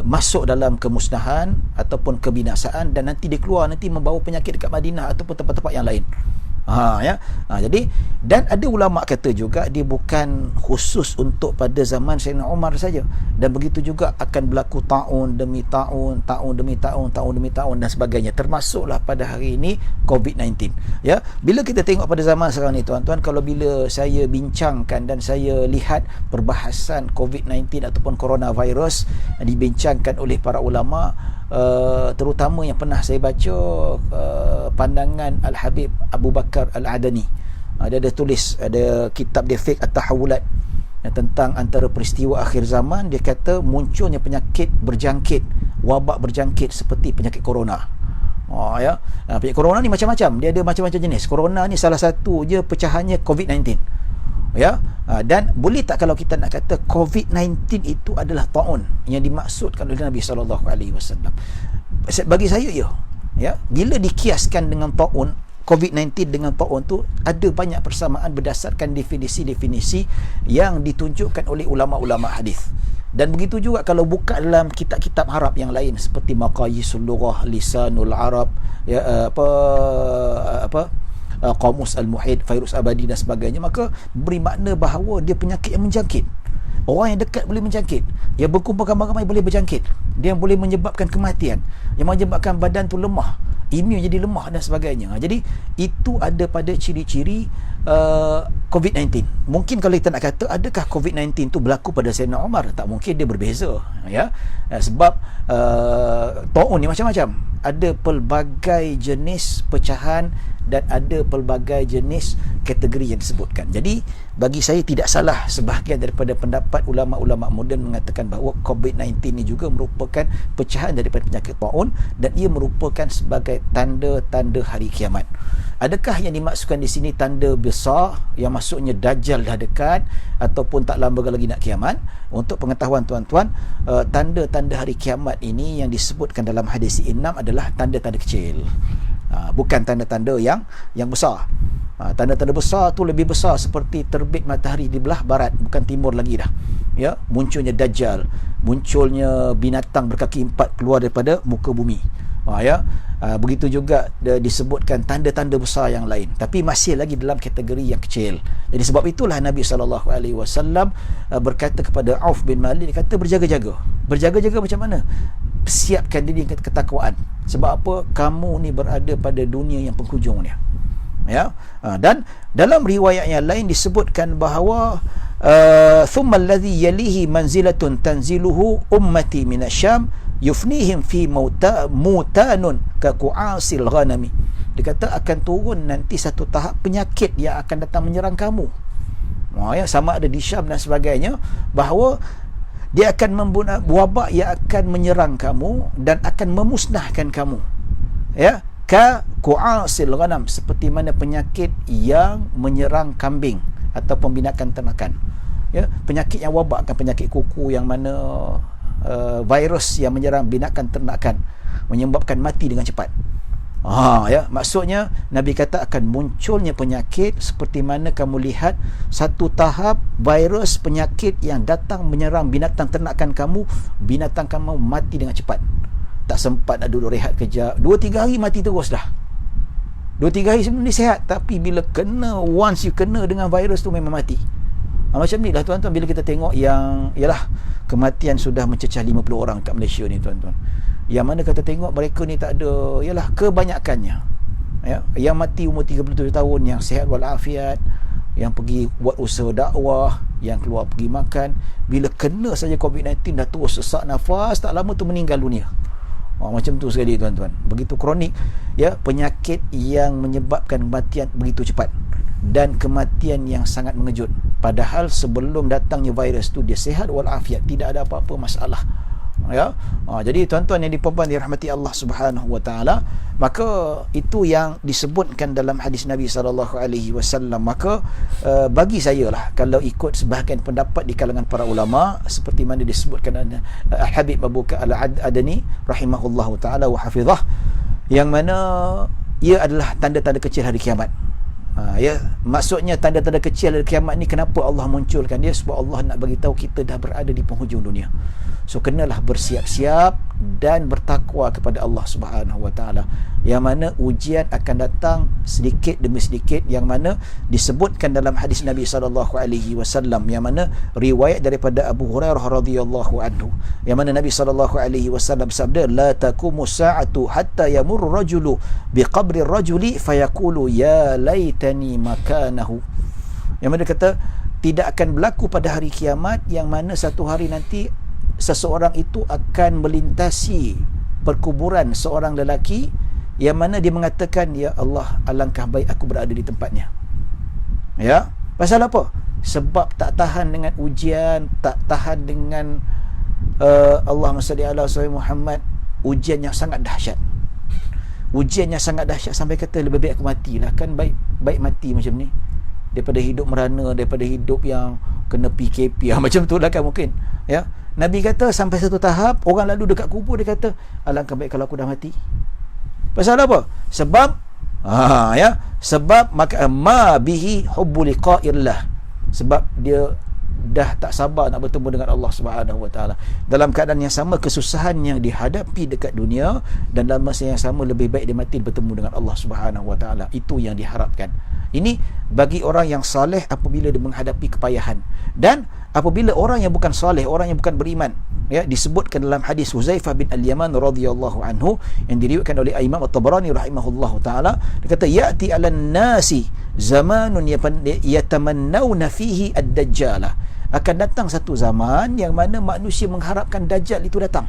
masuk dalam kemusnahan ataupun kebinasaan, dan nanti dia keluar nanti membawa penyakit dekat Madinah ataupun tempat-tempat yang lain. Jadi, dan ada ulama kata juga dia bukan khusus untuk pada zaman Sayyidina Umar saja, dan begitu juga akan berlaku tahun demi tahun, tahun demi tahun, tahun demi tahun dan sebagainya, termasuklah pada hari ini COVID-19. Ya, bila kita tengok pada zaman sekarang ni tuan-tuan, kalau bila saya bincangkan dan saya lihat perbahasan COVID-19 ataupun coronavirus dibincangkan oleh para ulama, terutama yang pernah saya baca pandangan Al-Habib Abu Bakar Al-Adani, dia ada tulis, ada kitab dia Fiqh At-Tahawulat tentang antara peristiwa akhir zaman. Dia kata munculnya penyakit berjangkit, wabak berjangkit seperti penyakit corona. Penyakit corona ni macam-macam, dia ada macam-macam jenis. Corona ni salah satu je pecahannya COVID-19. Dan boleh tak kalau kita nak kata COVID-19 itu adalah taun yang dimaksudkan oleh Nabi SAW? Bagi saya ya, bila dikiaskan dengan taun, COVID-19 dengan taun tu ada banyak persamaan berdasarkan definisi-definisi yang ditunjukkan oleh ulama-ulama hadis. Dan begitu juga kalau buka dalam kitab-kitab Arab yang lain seperti Maqayisul Lughah, Lisanul Arab, Qamus Al-Muhid, Fairuz Abadi dan sebagainya, maka beri makna bahawa dia penyakit yang menjangkit. Orang yang dekat boleh menjangkit, yang berkumpul ramai-ramai boleh berjangkit, dia boleh menyebabkan kematian, yang menyebabkan badan tu lemah, imun jadi lemah dan sebagainya. Jadi itu ada pada ciri-ciri COVID-19. Mungkin kalau kita nak kata adakah COVID-19 tu berlaku pada Sayyidina Umar, tak mungkin, dia berbeza, ya. Sebab taun ni macam-macam, ada pelbagai jenis pecahan dan ada pelbagai jenis kategori yang disebutkan. Jadi bagi saya tidak salah sebahagian daripada pendapat ulama-ulama moden mengatakan bahawa COVID-19 ini juga merupakan pecahan daripada penyakit taun, dan ia merupakan sebagai tanda-tanda hari kiamat. Adakah yang dimaksudkan di sini tanda besar yang maksudnya Dajjal dah dekat ataupun tak lama lagi nak kiamat? Untuk pengetahuan tuan-tuan, tanda-tanda hari kiamat ini yang disebutkan dalam hadis 6 adalah tanda-tanda kecil, bukan tanda-tanda yang besar. Tanda-tanda besar tu lebih besar, seperti terbit matahari di belah barat, bukan timur lagi dah, ya. Munculnya Dajjal, munculnya binatang berkaki 4 keluar daripada muka bumi, begitu juga disebutkan tanda-tanda besar yang lain, tapi masih lagi dalam kategori yang kecil. Jadi sebab itulah Nabi SAW berkata kepada Auf bin Malik, dia kata berjaga-jaga. Berjaga-jaga macam mana? Siapkan diri ketakwaan. Sebab apa? Kamu ni berada pada dunia yang penghujung ni, ya. Dan dalam riwayat yang lain disebutkan bahawa thumma alladhi yalihi manzilatun tanziluhu ummati minasyam yufnihim fi mutanun ka qu'asil ghanami. Dia kata akan turun nanti satu tahap penyakit yang akan datang menyerang kamu, sama ada di Syam dan sebagainya, bahawa dia akan membunuh, wabak yang akan menyerang kamu dan akan memusnahkan kamu, ya, ka qu'asil ghanam, seperti mana penyakit yang menyerang kambing ataupun binakan ternakan. Ya, penyakit yang wabak kan penyakit kuku yang mana virus yang menyerang binakan ternakan menyebabkan mati dengan cepat. Ya, maksudnya Nabi kata akan munculnya penyakit seperti mana kamu lihat satu tahap virus penyakit yang datang menyerang binatang ternakan kamu, binatang kamu mati dengan cepat. Tak sempat nak duduk rehat kejap, 2-3 hari mati terus dah. 2-3 hari sebelum dia sihat, tapi bila kena, once you kena dengan virus tu memang mati. Macam ni lah tuan-tuan, bila kita tengok yang ialah kematian sudah mencecah 50 orang kat Malaysia ni tuan-tuan, yang mana kata tengok mereka ni tak ada, ialah kebanyakannya ya, yang mati umur 37 tahun, yang sihat walafiat, yang pergi buat usaha dakwah, yang keluar pergi makan, bila kena saja COVID-19 dah terus sesak nafas, tak lama tu meninggal dunia. Macam tu sekali tuan-tuan, begitu kronik ya, penyakit yang menyebabkan kematian begitu cepat dan kematian yang sangat mengejut, padahal sebelum datangnya virus tu dia sihat walafiat, tidak ada apa-apa masalah ya. Jadi tuan-tuan yang dipuan-puan dirahmati Allah Subhanahu wa taala, maka itu yang disebutkan dalam hadis Nabi SAW. Maka bagi saya lah, kalau ikut sebahagian pendapat di kalangan para ulama, seperti mana disebutkan Habib Abu Al-Adani rahimahullahu taala wa hafizah, yang mana ia adalah tanda-tanda kecil hari kiamat. Ya, maksudnya tanda-tanda kecil hari kiamat ni kenapa Allah munculkan dia? Sebab Allah nak bagi tahu kita dah berada di penghujung dunia. So kenalah bersiap-siap dan bertakwa kepada Allah Subhanahu wa taala, yang mana ujian akan datang sedikit demi sedikit, yang mana disebutkan dalam hadis Nabi SAW, yang mana riwayat daripada Abu Hurairah radhiyallahu anhu, yang mana Nabi SAW bersabda, la taqumu sa'atu hatta yamurru rajulu biqabri rajuli fayaqulu ya laitani makanahu. Yang mana kata tidak akan berlaku pada hari kiamat, yang mana satu hari nanti seseorang itu akan melintasi perkuburan seorang lelaki, yang mana dia mengatakan, ya Allah, alangkah baik aku berada di tempatnya. Ya, pasal apa? Sebab tak tahan dengan ujian, tak tahan dengan Allahumma salli ala Muhammad, ujian yang sangat dahsyat. Ujian yang sangat dahsyat sampai kata lebih baik aku matilah, kan baik mati macam ni daripada hidup merana, daripada hidup yang kena PKP macam tu lah kan mungkin ya. Nabi kata sampai satu tahap orang lalu dekat kubur, dia kata alangkah baik kalau aku dah mati. Pasal apa? Sebab ya, sebab maka ma bihi hubbu liqa'illah, sebab dia dah tak sabar nak bertemu dengan Allah Subhanahu wa taala. Dalam keadaan yang sama, kesusahan yang dihadapi dekat dunia, dan dalam masa yang sama lebih baik dia mati bertemu dengan Allah Subhanahu wa taala. Itu yang diharapkan. Ini bagi orang yang saleh apabila dia menghadapi kepayahan. Dan apabila orang yang bukan saleh, orang yang bukan beriman, ya, disebutkan dalam hadis Huzaifah bin Al-Yaman radhiyallahu anhu yang diriwayatkan oleh Imam At-Tabarani rahimahullahu taala, dia kata ya'ti 'alan nasi zamanun yatamannawna fihi ad-dajjal. Akan datang satu zaman yang mana manusia mengharapkan dajjal itu datang.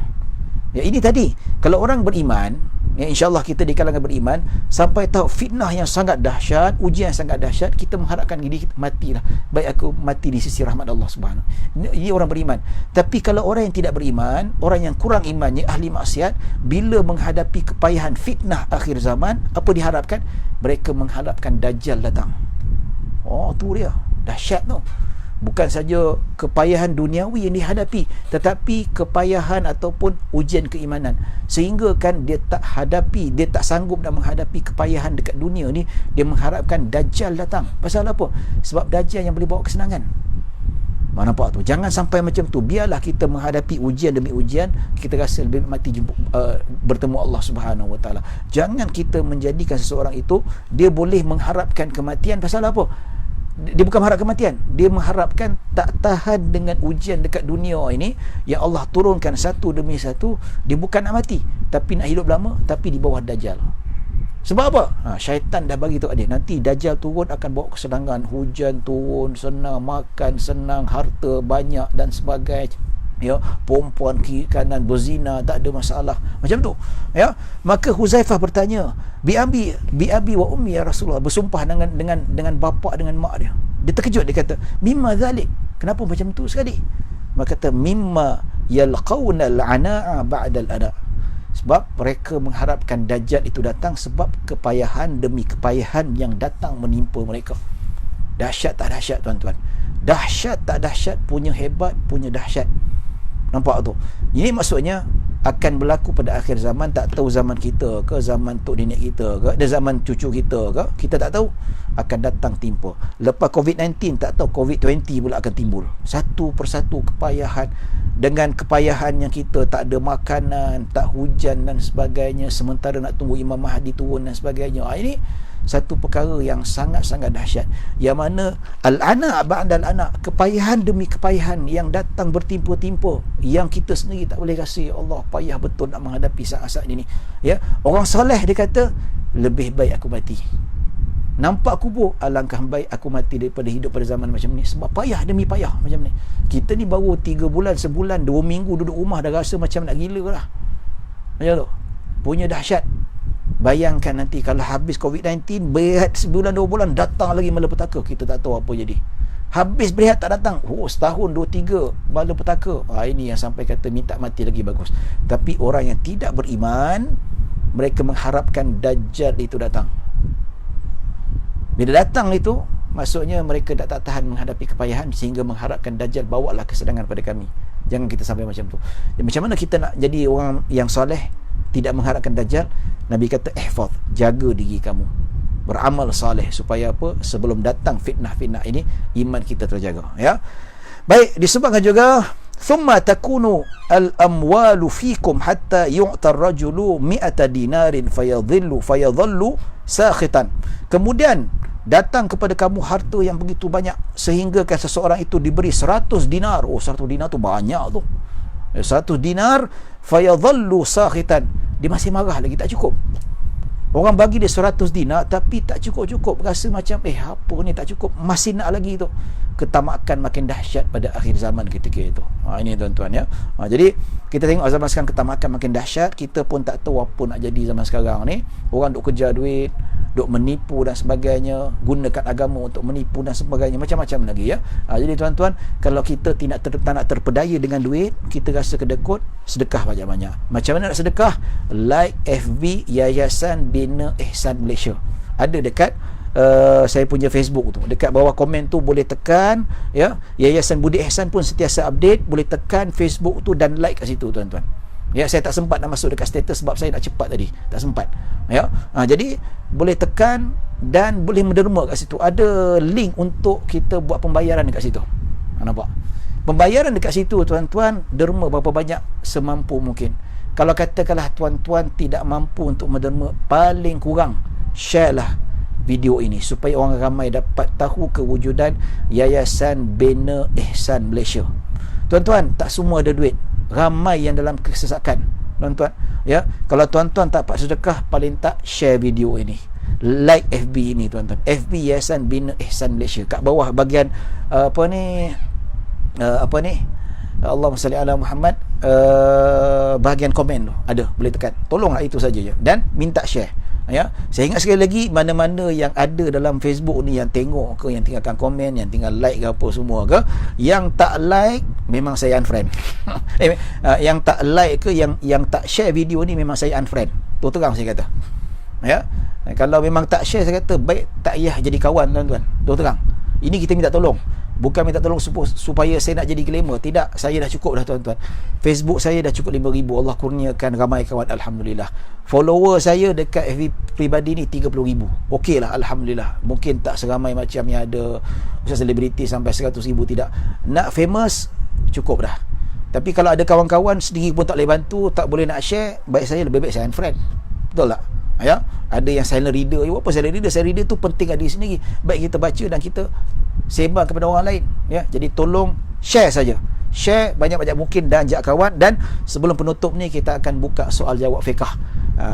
Ya, ini tadi kalau orang beriman, ya, insya-Allah kita di kalangan beriman sampai tahu fitnah yang sangat dahsyat, ujian yang sangat dahsyat, kita mengharapkan diri kita matilah, baik aku mati di sisi rahmat Allah Subhanahu. Ini orang beriman. Tapi kalau orang yang tidak beriman, orang yang kurang imannya, ahli maksiat, bila menghadapi kepayahan fitnah akhir zaman, apa diharapkan? Mereka mengharapkan dajjal datang. Tu dia dahsyat tu. Bukan saja kepayahan duniawi yang dihadapi, tetapi kepayahan ataupun ujian keimanan, sehingga kan dia tak sanggup nak menghadapi kepayahan dekat dunia ni. Dia mengharapkan dajjal datang. Pasal apa? Sebab dajjal yang boleh bawa kesenangan. Mana nampak tu? Jangan sampai macam tu. Biarlah kita menghadapi ujian demi ujian, kita rasa lebih mati bertemu Allah Subhanahu wa taala. Jangan kita menjadikan seseorang itu dia boleh mengharapkan kematian. Pasal apa? Dia bukan mengharap kematian, dia mengharapkan tak tahan dengan ujian dekat dunia ini yang Allah turunkan satu demi satu. Dia bukan nak mati, tapi nak hidup lama, tapi di bawah dajjal. Sebab apa? Syaitan dah bagi tahu dia, nanti dajjal turun akan bawa kesenangan, hujan turun, senang makan, senang, harta banyak dan sebagainya. Ya, perempuan kiri kanan berzina, tak ada masalah. Macam tu. Ya, maka Huzaifah bertanya, bi abi wa ummi ya Rasulullah, bersumpah dengan bapa dengan mak dia. Dia terkejut, dia kata, mimma zalik? Kenapa macam tu sekali? Maka kata, mimma yalqawna al-ana'a ba'da al-ada. Sebab mereka mengharapkan dajjal itu datang sebab kepayahan demi kepayahan yang datang menimpa mereka. Dahsyat tak dahsyat tuan-tuan? Dahsyat tak dahsyat punya hebat, punya dahsyat. Nampak tu? Ini maksudnya akan berlaku pada akhir zaman. Tak tahu zaman kita ke, zaman tok nenek kita ke, ada zaman cucu kita ke, kita tak tahu. Akan datang timpa. Lepas COVID-19 tak tahu COVID-20 pula akan timbul. Satu persatu kepayahan. Dengan kepayahan yang kita tak ada makanan, tak hujan dan sebagainya, sementara nak tunggu Imam Mahdi turun dan sebagainya. Ini satu perkara yang sangat-sangat dahsyat, yang mana al-ana ba'dal ana, kepayahan demi kepayahan yang datang bertimpa-timpa, yang kita sendiri tak boleh rasa. Ya Allah, payah betul nak menghadapi saat-saat ini. Ya, orang soleh dia kata lebih baik aku mati. Nampak kubur, alangkah baik aku mati daripada hidup pada zaman macam ni. Sebab payah demi payah macam ni. Kita ni baru 3 bulan, sebulan, 2 minggu duduk rumah dah rasa macam nak gila lah. Macam tu. Punya dahsyat. Bayangkan nanti kalau habis COVID-19, berehat sebulan 2 bulan, datang lagi malapetaka, kita tak tahu apa jadi. Habis berehat tak datang, setahun 2-3 malapetaka. Ini yang sampai kata minta mati lagi bagus. Tapi orang yang tidak beriman, mereka mengharapkan Dajjal itu datang. Bila datang itu, maksudnya mereka tak tahan menghadapi kepayahan sehingga mengharapkan Dajjal bawalah kesenangan pada kami. Jangan kita sampai macam tu. Macam mana kita nak jadi orang yang soleh, tidak mengharapkan Dajjal? Nabi kata ihfaz, jaga diri kamu, beramal saleh, supaya apa? Sebelum datang fitnah-fitnah ini, iman kita terjaga. Ya. Baik, disebutkan juga thumma takunu al-amwalu fikum hatta yu'ta ar-rajulu 100 dinarin fayadhallu sakhitan. Kemudian datang kepada kamu harta yang begitu banyak sehingga kan seseorang itu diberi 100 dinar. 100 dinar tu banyak tu. 100 dinar fayadhallu sakhitan. Dia masih marah lagi, tak cukup. Orang bagi dia 100 dinar tapi tak cukup-cukup. Rasa macam apa ni tak cukup, masih nak lagi tu. Ketamakan makin dahsyat pada akhir zaman ketika itu. Ini tuan-tuan ya. Jadi kita tengok zaman sekarang ketamakan makin dahsyat. Kita pun tak tahu apa nak jadi zaman sekarang ni. Orang duk kejar duit, duk menipu dan sebagainya, gunakan agama untuk menipu dan sebagainya, macam-macam lagi ya. Jadi tuan-tuan, kalau kita tak nak terpedaya dengan duit, kita rasa kedekut, sedekah banyak-banyak. Macam mana nak sedekah? Like FB Yayasan Bina Ihsan Malaysia. Ada dekat saya punya Facebook tu, dekat bawah komen tu boleh tekan ya. Yayasan Budi Ihsan pun sentiasa update, boleh tekan Facebook tu dan like kat situ tuan-tuan. Ya, saya tak sempat nak masuk dekat status sebab saya nak cepat tadi, tak sempat. Ya, jadi boleh tekan dan boleh menderma kat situ. Ada link untuk kita buat pembayaran dekat situ. Nampak? Pembayaran dekat situ tuan-tuan, derma berapa banyak semampu mungkin. Kalau katakanlah tuan-tuan tidak mampu untuk menderma, paling kurang share lah video ini supaya orang ramai dapat tahu kewujudan Yayasan Bina Ihsan Malaysia. Tuan-tuan, tak semua ada duit. Ramai yang dalam kesesakan, tuan-tuan ya. Kalau tuan-tuan tak dapat sedekah, paling tak share video ini, like FB ini tuan-tuan, FB Yayasan Bina Ihsan Malaysia. Kat bawah bahagian Allahumma salli ala Muhammad, bahagian komen tu ada, boleh tekan, tolonglah itu saja je, dan minta share ya. Saya ingat sekali lagi, mana-mana yang ada dalam Facebook ni, yang tengok ke, yang tinggalkan komen, yang tinggal like ke apa semua ke, yang tak like memang saya unfriend. Yang tak like ke, yang tak share video ni memang saya unfriend. Tu terang saya kata ya. Kalau memang tak share, saya kata baik tak payah jadi kawan tuan-tuan. Tu terang. Ini kita minta tolong, bukan minta tolong supaya saya nak jadi glamour. Tidak, saya dah cukup dah tuan-tuan. Facebook saya dah cukup 5,000. Allah kurniakan ramai kawan, alhamdulillah. Follower saya dekat FB pribadi ni 30,000. Okey lah, alhamdulillah. Mungkin tak seramai macam yang ada macam selebriti sampai 100,000, tidak. Nak famous cukup dah. Tapi kalau ada kawan-kawan sendiri pun tak boleh bantu, tak boleh nak share, baik saya lebih baik saya unfriend. Betul tak? Ya, ada yang silent reader. Apa silent reader? Silent reader tu penting ada sendiri. Baik kita baca dan kita sebar kepada orang lain ya. Jadi tolong share saja. Share banyak-banyak mungkin dan ajak kawan. Dan sebelum penutup ni, kita akan buka soal jawab fiqh.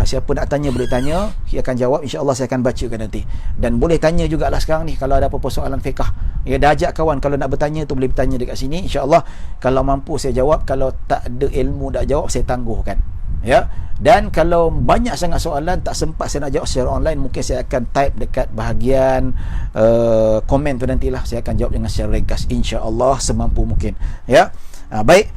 Siapa nak tanya boleh tanya, dia akan jawab, insya-Allah saya akan bacakan nanti. Dan boleh tanya jugalah sekarang ni kalau ada apa-apa soalan fiqh. Ya, dah ajak kawan, kalau nak bertanya tu boleh bertanya dekat sini, insya-Allah kalau mampu saya jawab, kalau tak ada ilmu nak jawab saya tangguhkan. Ya, dan kalau banyak sangat soalan tak sempat saya nak jawab secara online, mungkin saya akan type dekat bahagian komen tu, nantilah saya akan jawab dengan secara ringkas, insya-Allah semampu mungkin. Ya, baik.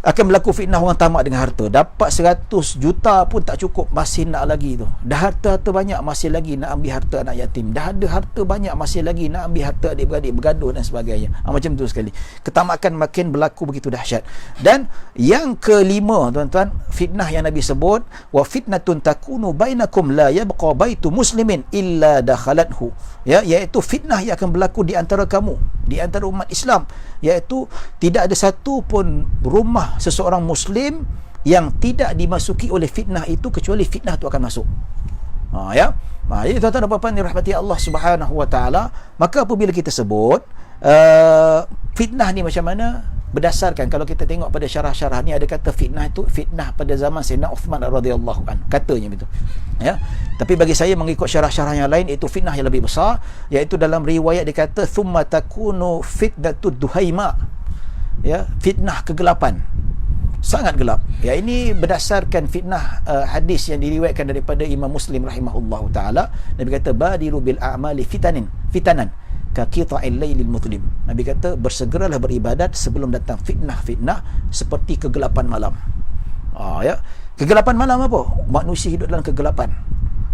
akan berlaku fitnah orang tamak dengan harta. Dapat 100 juta pun tak cukup, masih nak lagi tu. Dah harta banyak, masih lagi nak ambil harta anak yatim. Dah ada harta banyak, masih lagi nak ambil harta adik-beradik, bergaduh dan sebagainya. Macam tu sekali. Ketamakan makin berlaku begitu dahsyat. Dan yang kelima, tuan-tuan, fitnah yang Nabi sebut, wa fitnatun takunu bainakum la yabqa baitu muslimin illa dakhalathu. Ya, iaitu fitnah yang akan berlaku di antara kamu, di antara umat Islam, iaitu tidak ada satu pun rumah seseorang muslim yang tidak dimasuki oleh fitnah itu, kecuali fitnah itu akan masuk. Jadi tuan-tuan dan puan-puan dirahmati Allah Subhanahu wa taala, maka apabila kita sebut fitnah ni macam mana, berdasarkan kalau kita tengok pada syarah-syarah ni, ada kata fitnah itu fitnah pada zaman Sayyidina Uthman radhiyallahu anhu, katanya begitu. Ya. Tapi bagi saya mengikut syarah-syarah yang lain, itu fitnah yang lebih besar, iaitu dalam riwayat dikata thumma takunu fitnatud duhaima. Ya, fitnah kegelapan. Sangat gelap. Ya, ini berdasarkan fitnah hadis yang diriwayatkan daripada Imam Muslim rahimahullahu taala. Nabi kata badiru bil a'mali fitanan ka qita'il lailil mudlim. Nabi kata bersegeralah beribadat sebelum datang fitnah-fitnah seperti kegelapan malam. Ya. Kegelapan malam apa? Manusia hidup dalam kegelapan.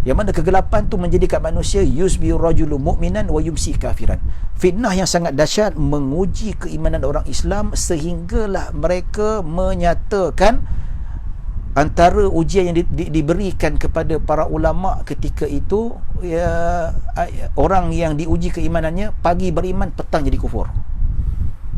Yang mana kegelapan tu menjadikan manusia yusbihu rajulu mu'minan wa yumsi kafiran. Fitnah yang sangat dahsyat menguji keimanan orang Islam, sehinggalah mereka menyatakan antara ujian yang diberikan kepada para ulama ketika itu, ya, orang yang diuji keimanannya pagi beriman, petang jadi kufur,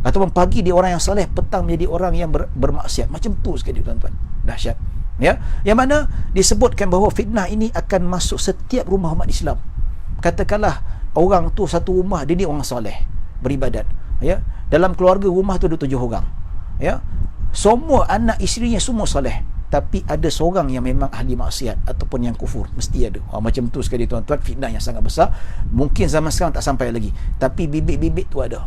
ataupun pagi dia orang yang saleh, petang menjadi orang yang bermaksiat. Macam tu sekali tuan-tuan, dahsyat. Ya, yang mana disebutkan bahawa fitnah ini akan masuk setiap rumah umat Islam. Katakanlah orang tu satu rumah dia ni orang soleh, beribadat, ya, dalam keluarga rumah tu ada 7 orang, ya, semua anak isterinya semua soleh, tapi ada seorang yang memang ahli maksiat ataupun yang kufur, mesti ada. Macam tu sekali tuan-tuan, fitnah yang sangat besar. Mungkin zaman sekarang tak sampai lagi, tapi bibit-bibit tu ada.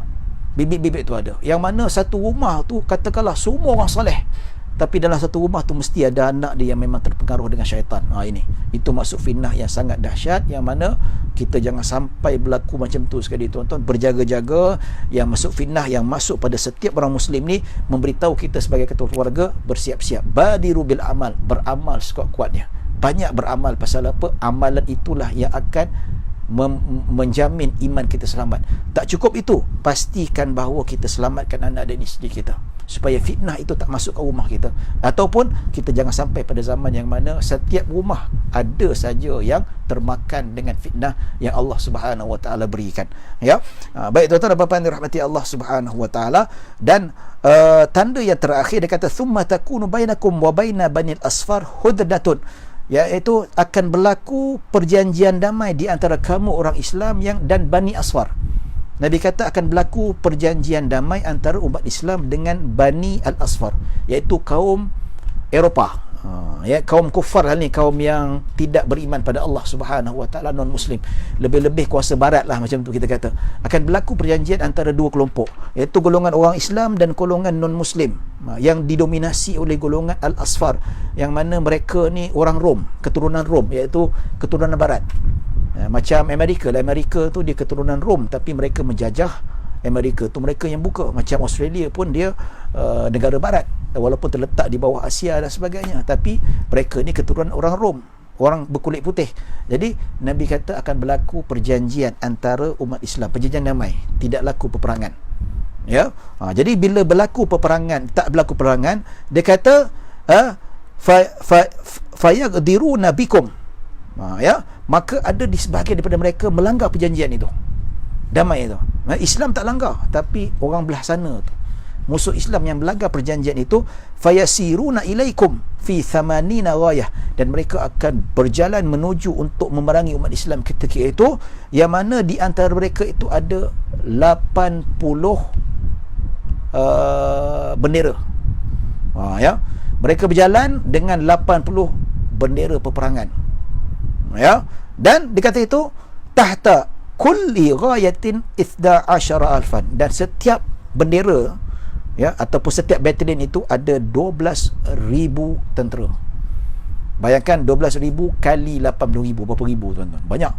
Bibit-bibit tu ada. Yang mana satu rumah tu katakanlah semua orang soleh, tapi dalam satu rumah tu mesti ada anak dia yang memang terpengaruh dengan syaitan. Itu masuk fitnah yang sangat dahsyat, yang mana kita jangan sampai berlaku macam tu sekali tuan-tuan. Berjaga-jaga. Yang masuk fitnah yang masuk pada setiap orang muslim ni, memberitahu kita sebagai ketua keluarga, bersiap-siap, badiru bil amal, beramal sekuat-kuatnya, banyak beramal. Pasal apa? Amalan itulah yang akan menjamin iman kita selamat. Tak cukup itu, pastikan bahawa kita selamatkan anak dan isteri kita, supaya fitnah itu tak masuk ke rumah kita. Ataupun kita jangan sampai pada zaman yang mana setiap rumah ada saja yang termakan dengan fitnah yang Allah Subhanahu wa taala berikan. Ya. Baik tuan-tuan dan puan-puan dirahmati Allah Subhanahu wa taala. Dan tanda yang terakhir dia kata thumma takunu bainakum wa baina banil asfar huddatun, iaitu akan berlaku perjanjian damai di antara kamu orang Islam dan Bani Asfar. Nabi kata akan berlaku perjanjian damai antara umat Islam dengan Bani Al-Asfar, iaitu kaum Eropah, kaum kufar ni, kaum yang tidak beriman pada Allah Subhanahu wa taala, non muslim, lebih-lebih kuasa barat lah, macam tu kita kata. Akan berlaku perjanjian antara dua kelompok, iaitu golongan orang Islam dan golongan non muslim, yang didominasi oleh golongan Al-Asfar, yang mana mereka ni orang Rom, keturunan Rom, iaitu keturunan barat. Macam Amerika lah, Amerika tu dia keturunan Rom, tapi mereka menjajah Amerika tu, mereka yang buka. Macam Australia pun dia negara barat, walaupun terletak di bawah Asia dan sebagainya, tapi mereka ni keturunan orang Rom, orang berkulit putih. Jadi Nabi kata akan berlaku perjanjian antara umat Islam, perjanjian damai, tidak laku peperangan. Ya. Jadi bila berlaku peperangan, tak berlaku peperangan, dia kata fayaqdiruna bikum, ya, maka ada di sebahagian daripada mereka melanggar perjanjian itu, damai itu. Islam tak langgar, tapi orang belah sana tu, musuh Islam yang melanggar perjanjian itu, fayasiruna ilaikum fi thamanina ghayah, dan mereka akan berjalan menuju untuk memerangi umat Islam ketika itu, yang mana di antara mereka itu ada 80 bendera. Ya, mereka berjalan dengan 80 bendera peperangan. Ya, dan dikata itu tahta kulli ghayatin 12,000, dan setiap bendera, ya, ataupun setiap batalion itu ada 12,000 tentera. Bayangkan 12,000 kali 80,000, berapa ribu tuan-tuan? Banyak.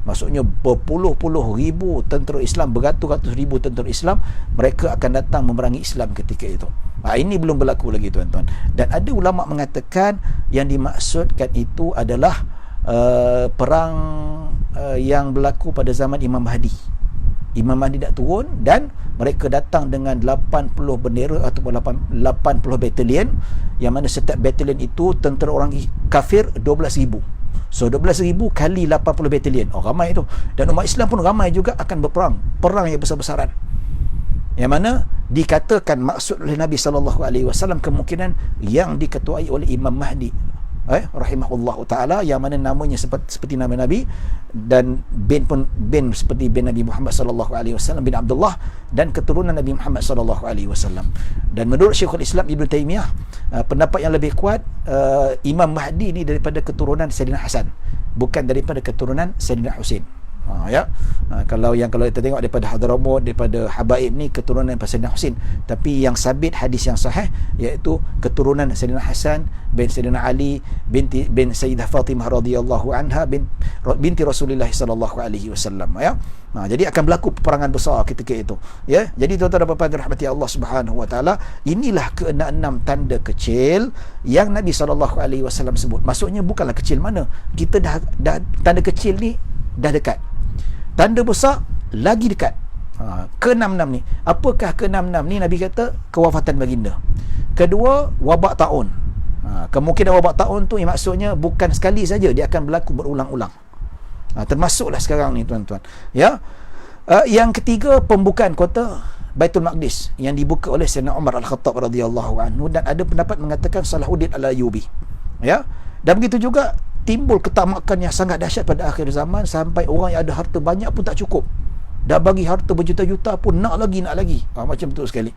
Maksudnya berpuluh-puluh ribu tentera Islam, beratus-ratus ribu tentera Islam, mereka akan datang memerangi Islam ketika itu. Ini belum berlaku lagi, tuan-tuan. Dan ada ulama mengatakan yang dimaksudkan itu adalah perang yang berlaku pada zaman Imam Mahdi. Imam Mahdi nak turun dan mereka datang dengan 80 bendera ataupun 80 batalion, yang mana setiap batalion itu tentera orang kafir 12,000. So 12,000 kali 80 batalion. Ramai tu. Dan umat Islam pun ramai juga akan berperang. Perang yang besar-besaran. Yang mana dikatakan maksud oleh Nabi SAW kemungkinan yang diketuai oleh Imam Mahdi rahimahullah ta'ala, yang mana namanya seperti nama Nabi, dan bin seperti bin Nabi Muhammad SAW, bin Abdullah, dan keturunan Nabi Muhammad SAW. Dan menurut Syekhul Islam Ibn Taymiyah, pendapat yang lebih kuat, Imam Mahdi ni daripada keturunan Sayyidina Hasan, bukan daripada keturunan Sayyidina Husain. Kalau kita tengok daripada Hadramaut, daripada Habaib ni keturunan daripada Sayyidina Husain, tapi yang sabit hadis yang sahih iaitu keturunan Sayyidina Hasan bin Sayyidina Ali bin Sayyidah Fatimah radhiyallahu anha binti Rasulullah sallallahu alaihi wasallam. Jadi akan berlaku peperangan besar ketika itu. Jadi tuan-tuan dan puan-puan dirahmati Allah Subhanahu wa taala, inilah ke-6 tanda kecil yang Nabi sallallahu alaihi wasallam sebut. Maksudnya bukanlah kecil mana. Kita dah tanda kecil ni dah dekat. Tanda besar lagi dekat. Ke-6 ni. Apakah ke-6 ni? Nabi kata kewafatan baginda. Kedua, wabak taun. Kemungkinan wabak taun tu maksudnya bukan sekali saja, dia akan berlaku berulang-ulang. Termasuklah sekarang ni, tuan-tuan. Yang ketiga, pembukaan kota Baitul Maqdis yang dibuka oleh Sayyidina Umar Al-Khattab radhiyallahu anhu, dan ada pendapat mengatakan Salahuddin Al-Ayyubi. Dan begitu juga timbul ketamakan yang sangat dahsyat pada akhir zaman, sampai orang yang ada harta banyak pun tak cukup. Dah bagi harta berjuta-juta pun nak lagi. Macam tu sekali.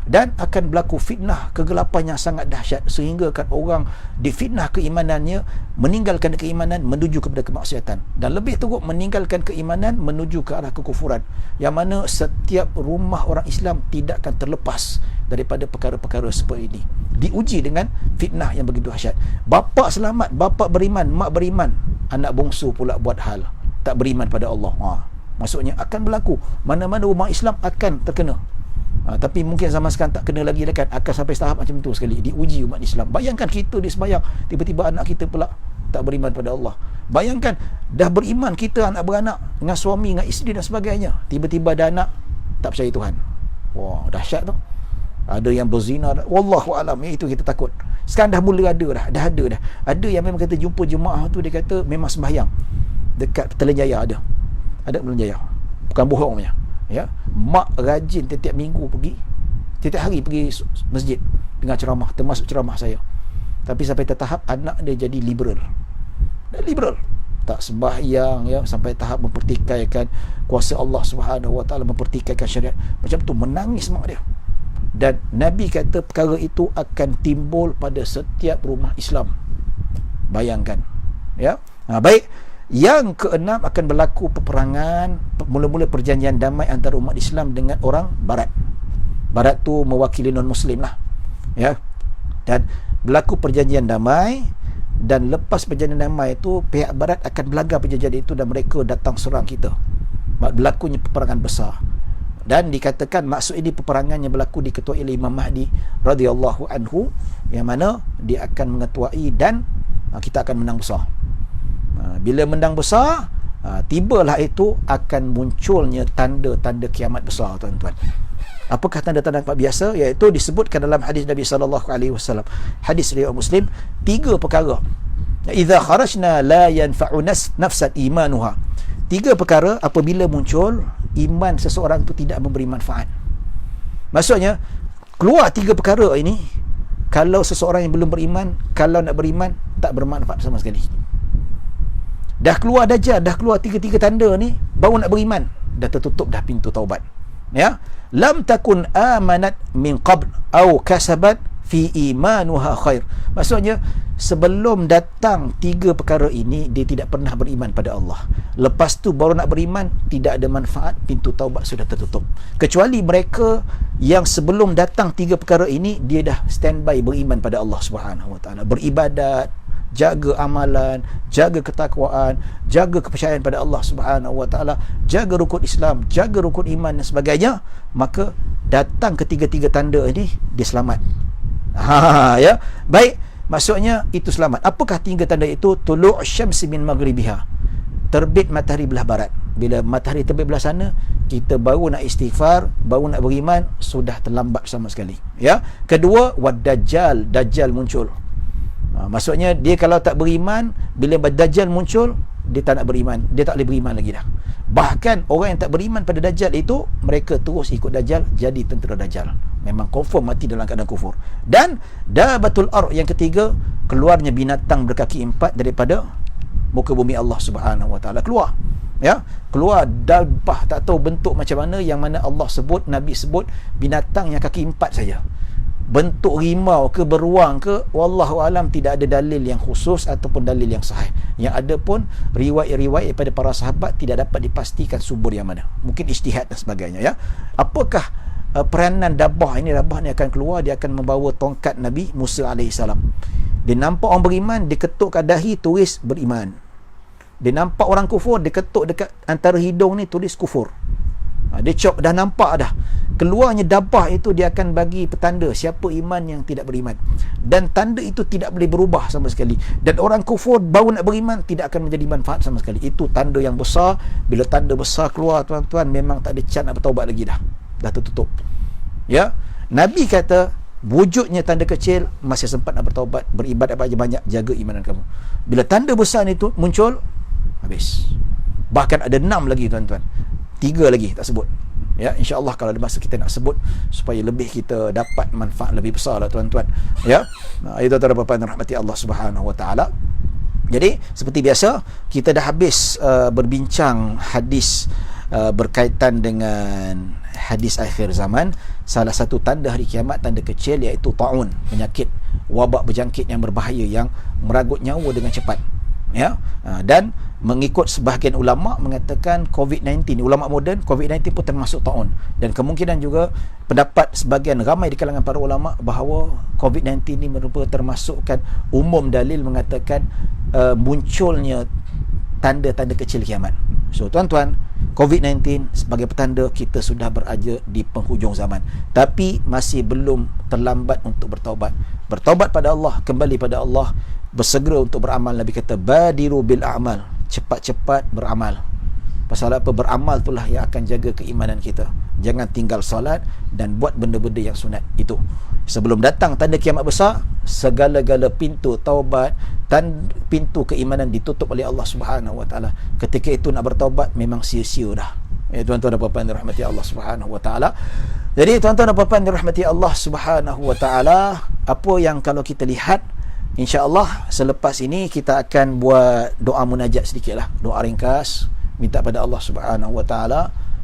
Dan akan berlaku fitnah, kegelapan yang sangat dahsyat, sehingga kan orang difitnah keimanannya, meninggalkan keimanan menuju kepada kemaksiatan, dan lebih teruk meninggalkan keimanan menuju ke arah kekufuran, yang mana setiap rumah orang Islam tidak akan terlepas daripada perkara-perkara seperti ini. Diuji dengan fitnah yang begitu dahsyat. Bapa selamat, bapa beriman, mak beriman, anak bongsu pula buat hal tak beriman pada Allah. Maksudnya akan berlaku, mana-mana rumah Islam akan terkena. Tapi mungkin zaman sekarang tak kena lagi kan, akan sampai tahap macam tu sekali, diuji umat Islam. Bayangkan kita di sembahyang, tiba-tiba anak kita pula tak beriman pada Allah. Bayangkan dah beriman kita, anak beranak dengan suami, dengan isteri dan sebagainya, tiba-tiba ada anak tak percaya Tuhan. Wah, dahsyat tu. Ada yang berzina, wallahu alam, itu kita takut. Sekarang dah mula ada dah. Ada yang memang kata jumpa jemaah tu, dia kata memang sembahyang dekat Petaling Jaya, ada Petaling Jaya, bukan bohong punya. Mak rajin setiap minggu pergi, setiap hari pergi masjid dengan ceramah, termasuk ceramah saya. Tapi sampai tahap anak dia jadi liberal, tak sembahyang, sampai tahap mempertikaikan kuasa Allah Subhanahu wa taala, mempertikaikan syariat. Macam tu, menangis mak dia. Dan Nabi kata perkara itu akan timbul pada setiap rumah Islam. Bayangkan. Baik. Yang keenam, akan berlaku peperangan, mula-mula perjanjian damai antara umat Islam dengan orang Barat. Barat tu mewakili non-Muslim lah. Dan berlaku perjanjian damai, dan lepas perjanjian damai itu, pihak Barat akan belagar perjanjian itu dan mereka datang serang kita. Berlakunya peperangan besar. Dan dikatakan maksud ini peperangan yang berlaku diketuai oleh Imam Mahdi radhiyallahu anhu, yang mana dia akan mengetuai dan kita akan menang besar. Bila menang besar, tibalah itu akan munculnya tanda-tanda kiamat besar, tuan-tuan. Apakah tanda-tanda kiamat biasa? Iaitu disebutkan dalam hadis Nabi SAW, hadis riwayat Muslim, 3 perkara. Idza kharajna la yanfa'u nafsan imanuha. 3 perkara apabila muncul, iman seseorang itu tidak memberi manfaat. Maksudnya, keluar 3 perkara ini, kalau seseorang yang belum beriman, kalau nak beriman, tak bermanfaat sama sekali. Dah keluar Dajjal, dah keluar 3 tanda ni, baru nak beriman, dah tertutup dah pintu taubat. Lam takun amanat min qabl au kasabat fi imanuha khair. Maksudnya sebelum datang 3 perkara ini, dia tidak pernah beriman pada Allah. Lepas tu baru nak beriman, tidak ada manfaat, pintu taubat sudah tertutup. Kecuali mereka yang sebelum datang 3 perkara ini, dia dah standby beriman pada Allah Subhanahu wa taala, beribadat, jaga amalan, jaga ketakwaan, jaga kepercayaan pada Allah Subhanahu Wa Taala, jaga rukun Islam, jaga rukun iman dan sebagainya, maka datang ketiga-tiga tanda ini, dia selamat. Ya, baik, maksudnya itu selamat. Apakah tiga tanda itu? Tulu' syamsi min maghribiha, terbit matahari belah barat. Bila matahari terbit belah sana, kita baru nak istighfar, baru nak beriman, sudah terlambat sama sekali. Ya. Kedua, wad-dajjal, dajjal muncul. Maksudnya dia kalau tak beriman, bila dajjal muncul, dia tak nak beriman, dia tak boleh beriman lagi dah. Bahkan orang yang tak beriman pada dajjal itu, mereka terus ikut dajjal, jadi tentera dajjal. Memang confirm mati dalam keadaan kufur. Dan dabatul ar, yang ketiga, keluarnya binatang berkaki empat daripada muka bumi Allah Subhanahu Wa Taala, keluar. Ya, keluar dabah, tak tahu bentuk macam mana, yang mana Allah sebut, Nabi sebut binatang yang kaki empat saja. Bentuk rimau ke, beruang ke, wallahu alam, tidak ada dalil yang khusus ataupun dalil yang sahih. Yang ada pun riwayat-riwayat daripada para sahabat tidak dapat dipastikan sumber yang mana. Mungkin ijtihad dan sebagainya, ya. Apakah peranan dabah ini? Dabah ni akan keluar, dia akan membawa tongkat Nabi Musa AS. Dia nampak orang beriman, dia ketuk kat dahi, tulis beriman. Dia nampak orang kufur, dia ketuk dekat antara hidung ni, tulis kufur. Dia cop, dah nampak dah. Keluarnya dabah itu, dia akan bagi petanda siapa iman yang tidak beriman. Dan tanda itu tidak boleh berubah sama sekali. Dan orang kufur baru nak beriman, tidak akan menjadi manfaat sama sekali. Itu tanda yang besar. Bila tanda besar keluar, tuan-tuan, memang tak ada can nak bertaubat lagi dah. Dah tertutup. Ya. Nabi kata, wujudnya tanda kecil, masih sempat nak bertaubat, beribadat banyak, jaga imanan kamu. Bila tanda besar ni tu muncul, habis. Bahkan ada 6 lagi, tuan-tuan. 3 lagi tak sebut. Ya, insya-Allah kalau ada masa kita nak sebut supaya lebih kita dapat manfaat lebih besar lah, tuan-tuan. Ya. Itu tuan-tuan dan puan-puan rahmati Allah Subhanahu Wa Taala. Jadi seperti biasa, kita dah habis berbincang hadis berkaitan dengan hadis akhir zaman. Salah satu tanda hari kiamat, tanda kecil, iaitu taun, penyakit wabak berjangkit yang berbahaya, yang meragut nyawa dengan cepat. Ya. Dan mengikut sebahagian ulama mengatakan COVID-19, ulama moden, COVID-19 pun termasuk taun. Dan kemungkinan juga pendapat sebahagian ramai di kalangan para ulama bahawa COVID-19 ini merupakan termasukkan umum dalil mengatakan munculnya tanda-tanda kecil kiamat. So tuan-tuan, COVID-19 sebagai petanda kita sudah berada di penghujung zaman. Tapi masih belum terlambat untuk bertaubat. Bertaubat pada Allah, kembali pada Allah, bersegera untuk beramal. Nabi kata, badiru bil a'mal, cepat-cepat beramal. Pasal apa? Beramal itulah yang akan jaga keimanan kita. Jangan tinggal solat dan buat benda-benda yang sunat. Itu sebelum datang tanda kiamat besar, segala-gala pintu taubat dan pintu keimanan ditutup oleh Allah Subhanahu Wa Taala. Ketika itu nak bertaubat memang sia-sia dah. Ya, tuan-tuan dan puan-puan dirahmati Allah Subhanahu Wa Taala. Jadi tuan-tuan dan puan-puan dirahmati Allah Subhanahu Wa Taala, apa yang kalau kita lihat, insya-Allah selepas ini kita akan buat doa munajat sedikitlah, doa ringkas, minta pada Allah Subhanahu Wa Taala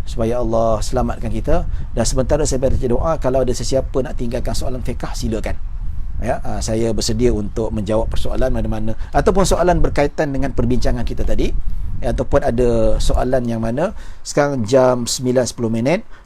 supaya Allah selamatkan kita. Dan sementara saya baca doa, kalau ada sesiapa nak tinggalkan soalan fiqh, silakan. Ya, saya bersedia untuk menjawab persoalan mana-mana ataupun soalan berkaitan dengan perbincangan kita tadi. Ataupun ada soalan yang mana sekarang jam 9.10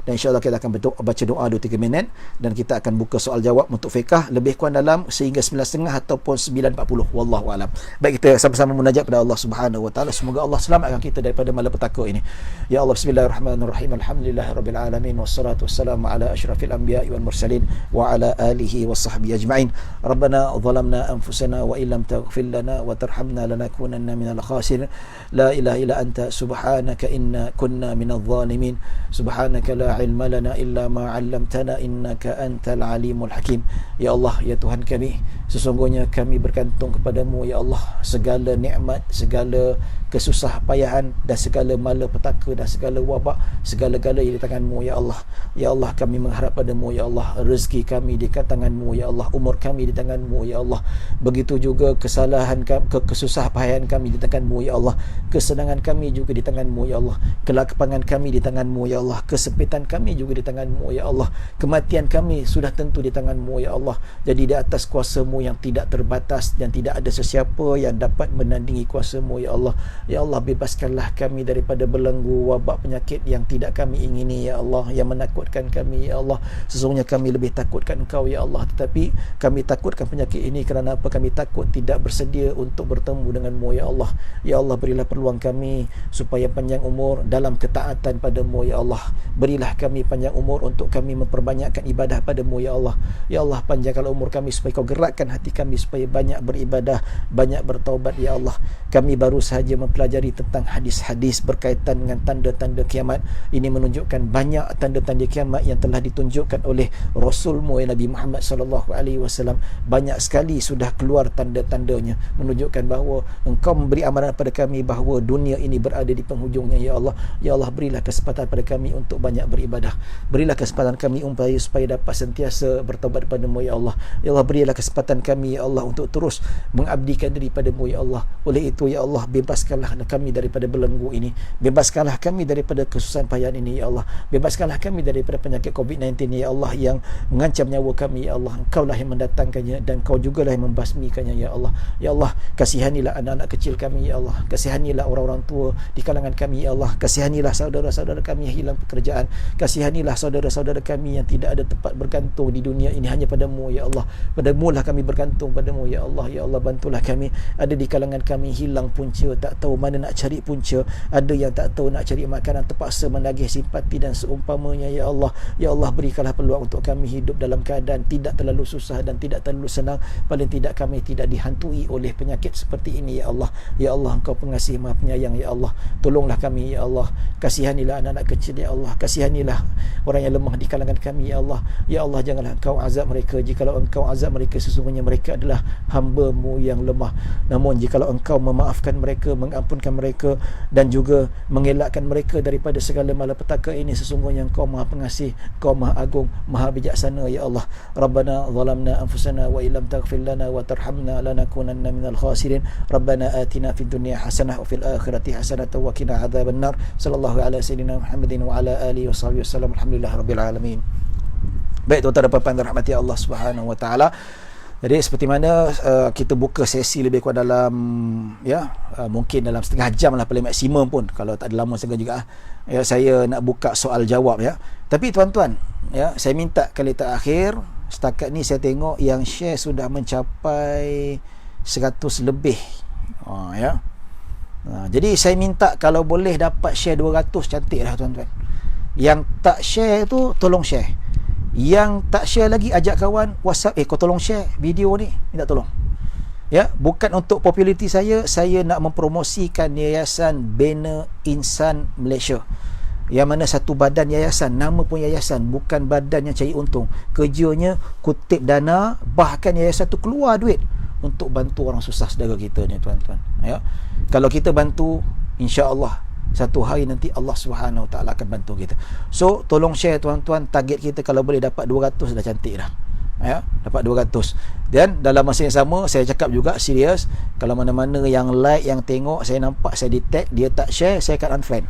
dan insyaAllah kita akan baca doa 2-3 minit dan kita akan buka soal jawab untuk fiqh lebih kurang dalam sehingga 9.30 ataupun 9.40. Wallahualam. Baik, kita sama-sama munajat pada Allah Subhanahu Wa Taala. Semoga Allah selamatkan kita daripada malapetaka ini. Ya Allah, bismillahirrahmanirrahim. Alhamdulillahirabbil alamin, wassalatu wassalamu ala asyrafil anbiya'i wal mursalin wa ala alihi washabbihi ajma'in. Rabbana zalamna anfusana wa illam taghfir lana wa tarhamna lanakunanna minal khasirin. La ilaha illa anta subhanaka inna kunna minadh dhalimin. Subhanaka la ilma lana illa ma 'allamtana innaka antal alimul hakim. Ya Allah, ya Tuhan kami, sesungguhnya kami bergantung kepadamu ya Allah. Segala nikmat, segala kesusah payahan dan segala malapetaka dan segala wabak, segala-gala di tanganmu ya Allah. Ya Allah, kami mengharap padamu ya Allah. Rezeki kami di tanganmu ya Allah, umur kami di tanganmu ya Allah. Begitu juga kesalahan kami, kesusah payahan kami di tanganmu ya Allah. kesenangan kami juga di tangan-Mu ya Allah, kelapangan kami di tangan-Mu ya Allah, kesempitan kami juga di tangan-Mu ya Allah, kematian kami sudah tentu di tangan-Mu ya Allah. Jadi di atas kuasa-Mu yang tidak terbatas dan tidak ada sesiapa yang dapat menandingi kuasa-Mu ya Allah. Ya Allah, bebaskanlah kami daripada belenggu wabak penyakit yang tidak kami ingini ya Allah, yang menakutkan kami ya Allah. Sesungguhnya kami lebih takutkan Engkau ya Allah, tetapi kami takutkan penyakit ini kerana apa? Kami takut tidak bersedia untuk bertemu dengan-Mu ya Allah. Ya Allah, berilah peluang kami supaya panjang umur dalam ketaatan pada-Mu ya Allah. Berilah kami panjang umur untuk kami memperbanyakkan ibadah pada-Mu ya Allah. Ya Allah, panjangkanlah umur kami supaya Kau gerakkan hati kami supaya banyak beribadah, banyak bertaubat ya Allah. Kami baru sahaja mempelajari tentang hadis-hadis berkaitan dengan tanda-tanda kiamat. Ini menunjukkan banyak tanda-tanda kiamat yang telah ditunjukkan oleh Rasul-Mu ya Nabi Muhammad sallallahu alaihi wasallam. Banyak sekali sudah keluar tanda-tandanya menunjukkan bahawa Engkau memberi amaran kepada kami bahawa dunia ini berada di penghujungnya ya Allah. Ya Allah, berilah kesempatan pada kami untuk banyak beribadah. Berilah kesempatan kami supaya dapat sentiasa bertaubat padamu ya Allah. Ya Allah, berilah kesempatan kami ya Allah untuk terus mengabdikan diri padamu ya Allah. Oleh itu ya Allah, bebaskanlah kami daripada belenggu ini. Bebaskanlah kami daripada kesusahan payah ini ya Allah. Bebaskanlah kami daripada penyakit COVID-19 ini ya Allah yang mengancam nyawa kami ya Allah. Engkaulah yang mendatangkannya dan Kau jugalah yang membasmikannya ya Allah. Ya Allah, kasihanilah anak-anak kecil kami ya Allah. Kasihanilah orang-orang tua di kalangan kami ya Allah. Kasihanilah saudara-saudara kami yang hilang pekerjaan. Kasihanilah saudara-saudara kami yang tidak ada tempat bergantung di dunia ini, hanya padamu ya Allah. Padamu lah kami bergantung, padamu ya Allah. Ya Allah, bantulah kami. Ada di kalangan kami hilang punca, tak tahu mana nak cari punca. Ada yang tak tahu nak cari makanan, terpaksa menagih simpati dan seumpamanya ya Allah. Ya Allah, berikanlah peluang untuk kami hidup dalam keadaan tidak terlalu susah dan tidak terlalu senang. Paling tidak kami tidak dihantui oleh penyakit seperti ini ya Allah. Ya Allah, Engkau pengasih Maha Penyayang ya Allah. Tolonglah kami ya Allah. Kasihanilah anak-anak kecil ya Allah. Kasihanilah orang yang lemah di kalangan kami ya Allah. Ya Allah, janganlah Engkau azab mereka. Jikalau Engkau azab mereka, sesungguhnya mereka adalah hamba-Mu yang lemah. Namun jikalau Engkau memaafkan mereka, mengampunkan mereka dan juga mengelakkan mereka daripada segala malapetaka ini, sesungguhnya Engkau Maha Pengasih, Engkau Maha Agung, Maha Bijaksana ya Allah. Rabbana zalamna anfusana wa illam taghfir lana wa tarhamna lanakunanna minal khasirin. Rabbana atina fid dunya hasanah wa fil akhirati hasanah wa qina adzabannar. Sallallahu ala sayyidina Muhammadin wa ala alihi washabihi wasallam. Alhamdulillahirabbil alamin. Baik tuan-tuan dan puan-puan dirahmati Allah Subhanahu wa taala. Jadi seperti mana kita buka sesi lebih kurang dalam mungkin dalam setengah jam lah paling maksimum pun, kalau tak ada lama sangat juga ya, saya nak buka soal jawab ya. Tapi tuan-tuan ya, saya minta kali terakhir, setakat ni saya tengok yang share sudah mencapai 100 lebih ya. Jadi saya minta kalau boleh dapat share 200 cantik lah tuan-tuan. Yang tak share tu tolong share. Yang tak share lagi, ajak kawan WhatsApp, kau tolong share video ni, minta tolong ya. Bukan untuk populariti saya nak mempromosikan Yayasan Bina Insan Malaysia, yang mana satu badan yayasan, nama pun yayasan, bukan badan yang cari untung. Kerjanya kutip dana, bahkan yayasan tu keluar duit untuk bantu orang susah saudara kita ni tuan-tuan ya. Kalau kita bantu, insya-Allah satu hari nanti Allah Subhanahu Wa Taala akan bantu kita. So tolong share tuan-tuan. Target kita kalau boleh dapat 200 dah cantik dah ya, dapat 200. Dan dalam masa yang sama saya cakap juga serius, kalau mana-mana yang like, yang tengok saya nampak saya detect dia tak share, saya akan unfriend.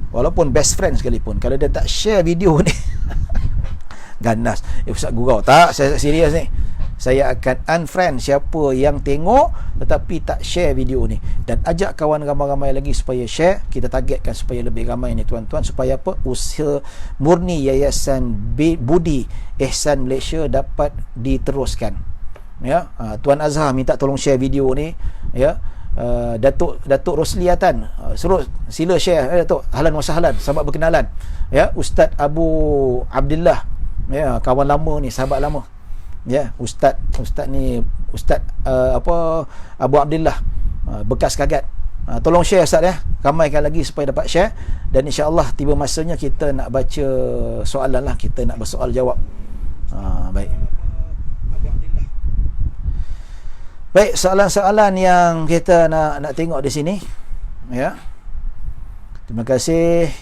Walaupun best friend sekalipun, kalau dia tak share video ni ganas, Ustaz gurau. Tak, saya serius ni, saya akan unfriend siapa yang tengok tetapi tak share video ni. Dan ajak kawan ramai-ramai lagi supaya share. Kita targetkan supaya lebih ramai ni tuan-tuan, supaya apa, usaha murni Yayasan Budi Ihsan Malaysia dapat diteruskan ya. Tuan Azhar minta tolong share video ni ya. Datuk Rosli Atan suruh sila share Datuk. Ahlan wa sahlan, selamat berkenalan ya. Ustaz Abu Abdullah ya, kawan lama ni, sahabat lama ya. Ustaz ni Ustaz Abu Abdullah bekas kagat. Tolong share Ustaz ya, ramaikan lagi supaya dapat share. Dan insya-Allah tiba masanya kita nak baca soalan lah, kita nak bersoal jawab. Baik. Baik, soalan-soalan yang kita nak tengok di sini ya. Terima kasih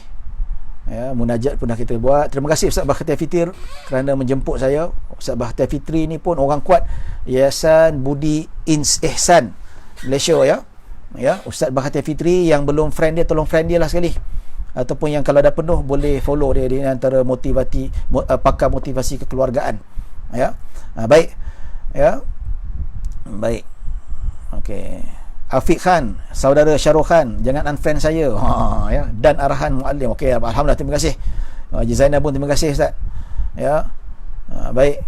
ya, munajat pun dah kita buat. Terima kasih Ustaz Bakhtiar Fitir kerana menjemput saya. Ustaz Bakhtiar Fitri ni pun orang kuat Yayasan Budi Ihsan Malaysia ya. Ya, Ustaz Bahatia Fitri yang belum friend dia, tolong friend dia lah sekali. Ataupun yang kalau dah penuh boleh follow dia di antara pakar motivasi kekeluargaan. Ya. Baik. Ya. Baik. Okey. Afiq Khan, saudara Syahrul Khan, jangan unfriend saya. Ya, dan arahan muallim. Okey, alhamdulillah, terima kasih. Haji Zainal pun terima kasih Ustaz. Ya. Baik.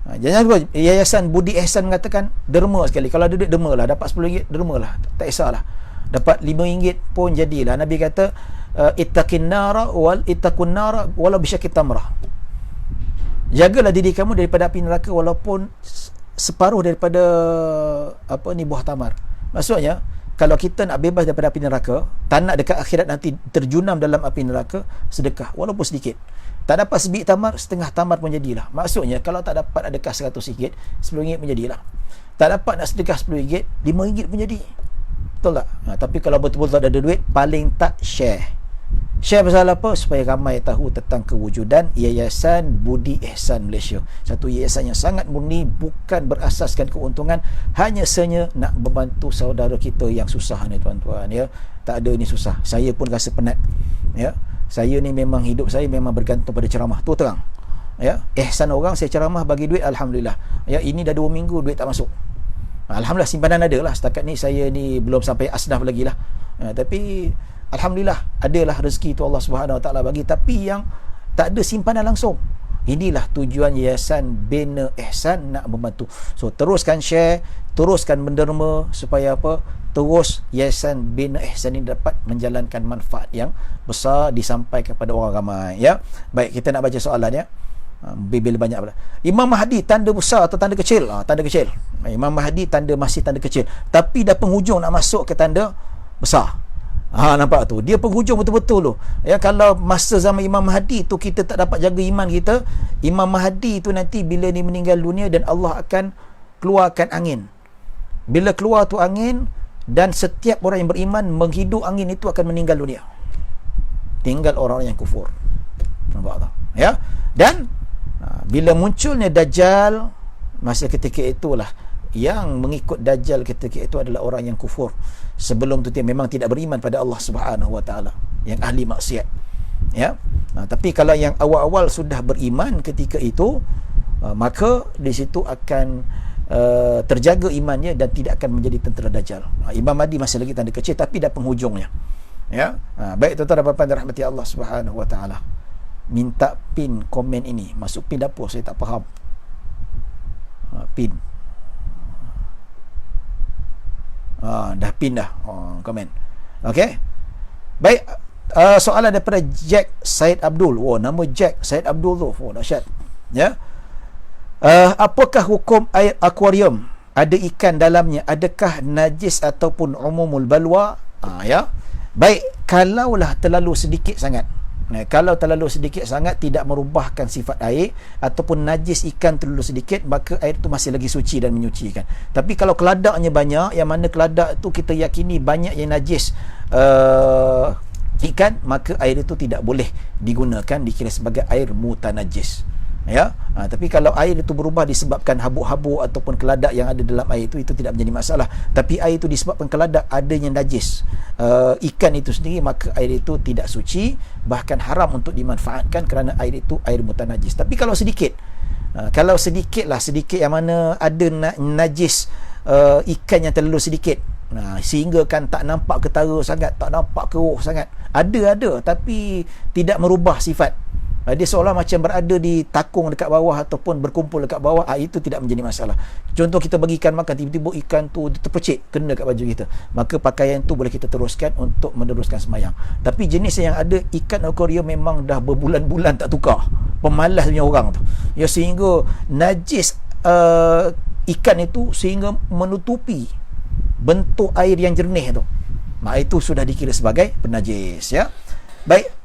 Jangan lupa Yayasan Budi Ihsan mengatakan derma sekali. Kalau ada duit derma lah, dapat RM10 derma lah, tak kisahlah. Dapat RM5 pun jadilah. Nabi kata ittaqin nara walau bisyakit tamrah. Jagalah diri kamu daripada api neraka walaupun separuh daripada buah tamar. Maksudnya kalau kita nak bebas daripada api neraka, tak nak dekat akhirat nanti terjunam dalam api neraka, sedekah walaupun sedikit. Tak dapat sebiji tamar, setengah tamar pun jadilah. Maksudnya kalau tak dapat adakah RM100, RM10 pun jadilah. Tak dapat nak sedekah RM10, RM5 pun jadi. Betul tak? Tapi kalau betul-betul tak ada duit, paling tak share. Share pasal apa? Supaya ramai tahu tentang kewujudan Yayasan Budi Ihsan Malaysia. Satu yayasan yang sangat murni, bukan berasaskan keuntungan, hanya sahaja nak membantu saudara kita yang susah ni tuan-tuan, ya. Tak ada ni susah. Saya pun rasa penat. Ya. Saya ni memang hidup saya memang bergantung pada ceramah. Tu terang. Ya, ihsan orang saya ceramah bagi duit, alhamdulillah. Ya, ini dah 2 minggu duit tak masuk. Alhamdulillah simpanan ada lah. Setakat ni saya ni belum sampai asnaf lagi lah. Tapi alhamdulillah adalah rezeki tu Allah Subhanahu Wa Taala bagi, tapi yang tak ada simpanan langsung. Inilah tujuan Yayasan Bina Ihsan, nak membantu. So teruskan share, teruskan menderma supaya apa? Terus Yayasan Bina Ihsan ini dapat menjalankan manfaat yang besar disampaikan kepada orang ramai, ya. Baik, kita nak baca soalan, ya. Bila banyak pula. Imam Mahdi tanda besar atau tanda kecil? Tanda kecil. Imam Mahdi masih tanda kecil, tapi dah penghujung nak masuk ke tanda besar. Nampak tu, dia penghujung betul-betul tu. Ya, kalau masa zaman Imam Mahdi tu kita tak dapat jaga iman kita, Imam Mahdi tu nanti bila ni meninggal dunia dan Allah akan keluarkan angin. Bila keluar tu angin, dan setiap orang yang beriman menghidup angin itu akan meninggal dunia. Tinggal orang yang kufur. Nampak tak? Ya. Dan bila munculnya Dajjal, masa ketika itulah yang mengikut Dajjal ketika itu adalah orang yang kufur. Sebelum tu dia memang tidak beriman pada Allah Subhanahu Wa Taala, yang ahli maksiat. Ya. Tapi kalau yang awal-awal sudah beriman ketika itu, maka di situ akan terjaga imannya dan tidak akan menjadi tentera Dajjal. Imam Mahdi masih lagi tanda kecil, tapi dah penghujungnya. Ya. Baik tuan-tuan dan puan-puan dirahmati Allah Subhanahu Wa Taala. Minta pin komen ini. Masuk pin apa? Saya tak faham. Pin. Dah pin dah. Komen. Okey. Baik. Soalan daripada Jack Said Abdul. Nama Jack Said Abdul tu. Dahsyat. Ya. Apakah hukum air akuarium? Ada ikan dalamnya, adakah najis ataupun umumul balwa? Ya. Baik, kalaulah terlalu sedikit sangat. Kalau terlalu sedikit sangat tidak merubahkan sifat air, ataupun najis ikan terlalu sedikit, maka air itu masih lagi suci dan menyucikan. Tapi kalau keladaknya banyak, yang mana keladak tu kita yakini banyak yang najis ikan, maka air itu tidak boleh digunakan, dikira sebagai air mutanajis. Ya. Tapi kalau air itu berubah disebabkan habuk-habuk ataupun keladak yang ada dalam air itu tidak menjadi masalah. Tapi air itu disebabkan keladak adanya najis ikan itu sendiri, maka air itu tidak suci, bahkan haram untuk dimanfaatkan kerana air itu air mutanajis. Tapi kalau sedikit, sedikit yang mana ada najis ikan yang terlalu sedikit, sehingga kan tak nampak ketara sangat, tak nampak keruh sangat, ada tapi tidak merubah sifat. Dia seolah macam berada di takung dekat bawah ataupun berkumpul dekat bawah, itu tidak menjadi masalah. Contoh, kita bagi ikan makan, tiba-tiba ikan tu terpercik kena dekat baju kita, maka pakaian tu boleh kita teruskan untuk meneruskan sembahyang. Tapi jenis yang ada ikan akuarium memang dah berbulan-bulan tak tukar, pemalas punya orang tu, ya, sehingga najis ikan itu sehingga menutupi bentuk air yang jernih tu, itu sudah dikira sebagai penajis, ya. Baik.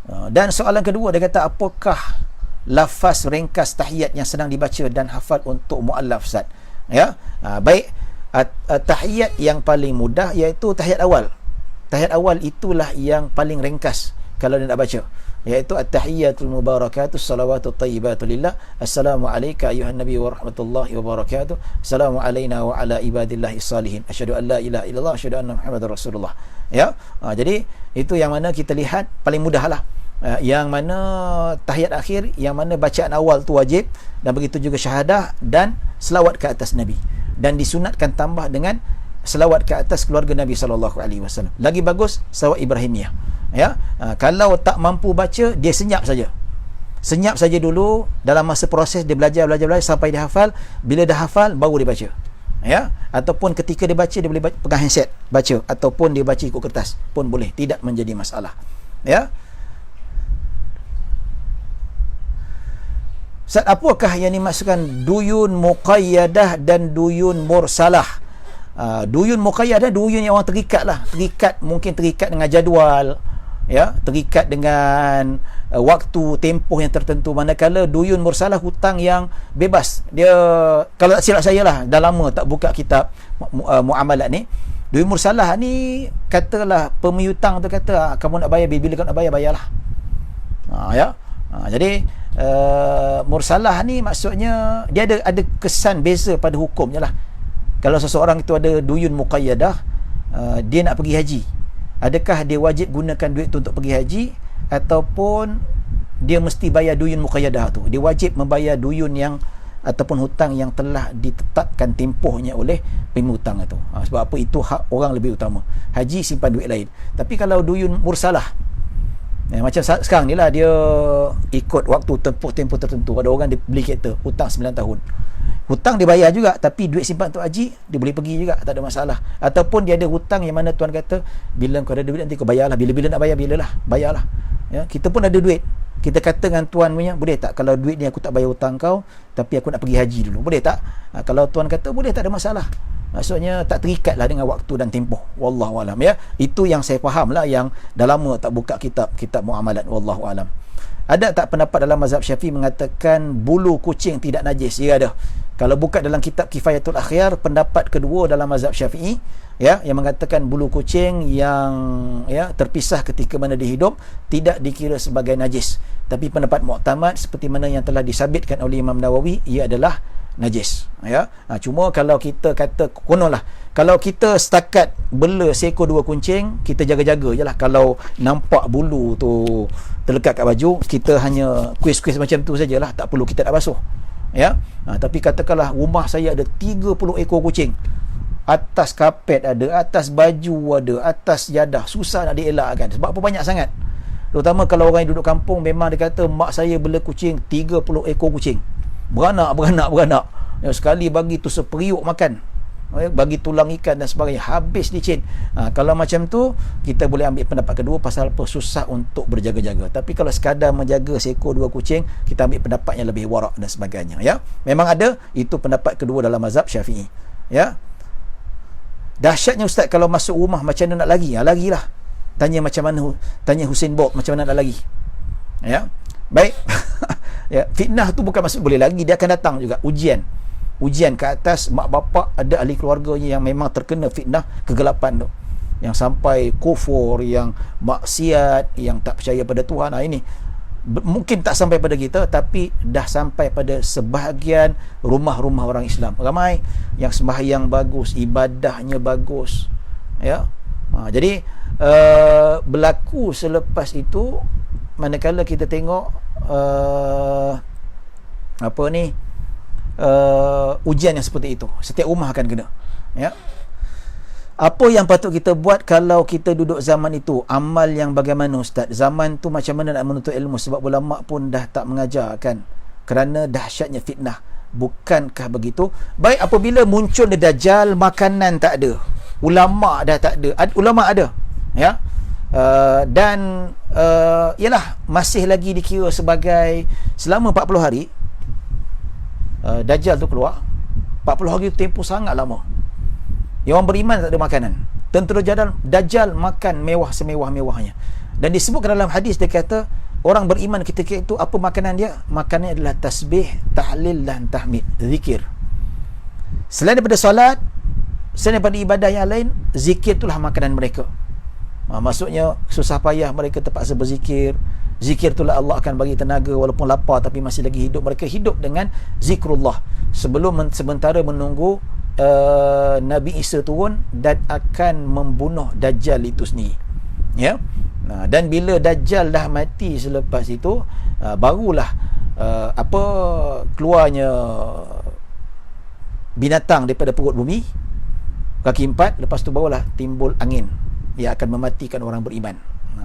Dan soalan kedua, dia kata, apakah lafaz ringkas tahiyat yang senang dibaca dan hafal untuk muallaf, Ustaz? Ya. Baik. Tahiyat yang paling mudah iaitu tahiyat awal. Tahiyat awal itulah yang paling ringkas kalau dia nak baca. iaitu at-tahiyyatul mubarakatus salawatut thayyibatu lillah, assalamu alayka ayuhan nabiy wa rahmatullahi wa barakatuh, assalamu alayna wa ala ibadillahi salihin, asyhadu an la ilaha illallah, asyhadu anna muhammadar rasulullah. Ya, jadi itu yang mana kita lihat paling mudah lah. Yang mana tahiyat akhir, yang mana bacaan awal tu wajib, dan begitu juga syahadah dan selawat ke atas Nabi, dan disunatkan tambah dengan selawat ke atas keluarga Nabi SAW. Lagi bagus selawat Ibrahimiyah. Ya, kalau tak mampu baca, dia senyap saja dulu dalam masa proses dia belajar sampai dia hafal. Bila dah hafal baru dia baca. Ya, ataupun ketika dia baca, dia boleh pegang handset baca, ataupun dia baca ikut kertas pun boleh, tidak menjadi masalah. Ya. Ustaz, apakah yang dimaksudkan duyun muqayyadah dan duyun mursalah? Duyun muqayyadah, duyun yang orang terikat, mungkin terikat dengan jadual, ya, terikat dengan waktu tempoh yang tertentu. Manakala duyun mursalah, hutang yang bebas. Dia, kalau tak silap saya lah, dah lama tak buka kitab muamalat ni. Duyun mursalah ni, katalah pemiutang tu kata, kamu nak bayar, bila kamu nak bayar, bayarlah. Ya. Jadi mursalah ni maksudnya dia ada kesan beza pada hukumnya lah. Kalau seseorang itu ada duyun muqayyadah, dia nak pergi haji, adakah dia wajib gunakan duit tu untuk pergi haji, ataupun dia mesti bayar duyun muqayyadah tu? Dia wajib membayar duyun yang ataupun hutang yang telah ditetapkan tempohnya oleh pemihutang itu. Sebab apa? Itu hak orang lebih utama. Haji simpan duit lain. Tapi kalau duyun mursalah, macam sekarang ni lah, dia ikut waktu tempoh tertentu. Ada orang dia beli kereta, hutang 9 tahun, hutang dia bayar juga, tapi duit simpan untuk haji, dia boleh pergi juga, tak ada masalah. Ataupun dia ada hutang yang mana Tuan kata, bila kau ada duit nanti kau bayarlah, bila-bila nak bayar, bilalah, bayarlah. Ya, kita pun ada duit, kita kata dengan Tuan punya, boleh tak kalau duit ni aku tak bayar hutang kau, tapi aku nak pergi haji dulu, boleh tak? Kalau Tuan kata boleh, tak ada masalah. Maksudnya tak terikatlah dengan waktu dan tempoh. Wallahu alam, ya. Itu yang saya faham lah, yang dah lama tak buka kitab muamalat. Wallahu alam. Ada tak pendapat dalam mazhab Syafi'i mengatakan bulu kucing tidak najis? Ya, ada. Kalau buka dalam kitab Kifayatul Akhyar, pendapat kedua dalam mazhab Syafi'i, ya, yang mengatakan bulu kucing yang, ya, terpisah ketika mana dihidup tidak dikira sebagai najis. Tapi pendapat muktamad seperti mana yang telah disabitkan oleh Imam Nawawi, ia adalah najis. Ya. Cuma kalau kita kata konolah, kalau kita setakat bela seekor dua kucing, kita jaga-jaga je lah. Kalau nampak bulu tu terlekat kat baju, kita hanya kuis-kuis macam tu sajalah, tak perlu kita nak basuh. Ya. Tapi katakanlah rumah saya ada 30 ekor kucing, atas kapet ada, atas baju ada, atas jadah, susah nak dielakkan. Sebab apa? Banyak sangat. Terutama kalau orang yang duduk kampung, memang dia kata mak saya bela kucing 30 ekor kucing, beranak. Ya, sekali bagi tu seperiuk makan, bagi tulang ikan dan sebagainya, habis licin. Kalau macam tu, kita boleh ambil pendapat kedua. Pasal apa? Susah untuk berjaga-jaga. Tapi kalau sekadar menjaga seekor dua kucing, kita ambil pendapat yang lebih warak dan sebagainya. Ya, memang ada. Itu pendapat kedua dalam mazhab Syafi'i. Ya. Dahsyatnya Ustaz, kalau masuk rumah macam mana nak lari? Larilah. Tanya Husain Bolt macam mana nak lari. Ya. Baik. Ya, fitnah tu bukan maksud boleh lagi, dia akan datang juga ujian ke atas mak bapak, ada ahli keluarganya yang memang terkena fitnah kegelapan tu, yang sampai kufur, yang maksiat, yang tak percaya pada Tuhan. Ini mungkin tak sampai pada kita, tapi dah sampai pada sebahagian rumah-rumah orang Islam. Ramai yang sembahyang bagus, ibadahnya bagus. Ya. Jadi berlaku selepas itu, manakala kita tengok ujian yang seperti itu, setiap rumah akan kena. Ya. Apa yang patut kita buat kalau kita duduk zaman itu? Amal yang bagaimana Ustaz? Zaman tu macam mana nak menuntut ilmu? Sebab ulama pun dah tak mengajar kan, kerana dahsyatnya fitnah. Bukankah begitu? Baik, apabila muncul Dajjal, makanan tak ada, ulama dah tak ada. Ulama ada, ya. Dan ialah masih lagi dikira sebagai, selama 40 hari Dajjal tu keluar. 40 hari tu tempoh sangat lama. Yang orang beriman tak ada makanan. Tentera Dajjal makan mewah semewah-mewahnya. Dan disebutkan dalam hadis, dia kata orang beriman ketika itu, apa makanan dia? Makanannya adalah tasbih, tahlil dan tahmid, zikir. Selain daripada solat, selain daripada ibadah yang lain, zikir itulah makanan mereka. Maksudnya susah payah mereka terpaksa berzikir, Zikir itulah Allah akan bagi tenaga walaupun lapar tapi masih lagi hidup. Mereka hidup dengan zikrullah sementara menunggu Nabi Isa turun dan akan membunuh Dajjal itu sendiri. Ya. Dan bila Dajjal dah mati selepas itu, barulah keluarnya binatang daripada perut bumi, kaki 4, lepas tu barulah timbul angin yang akan mematikan orang beriman.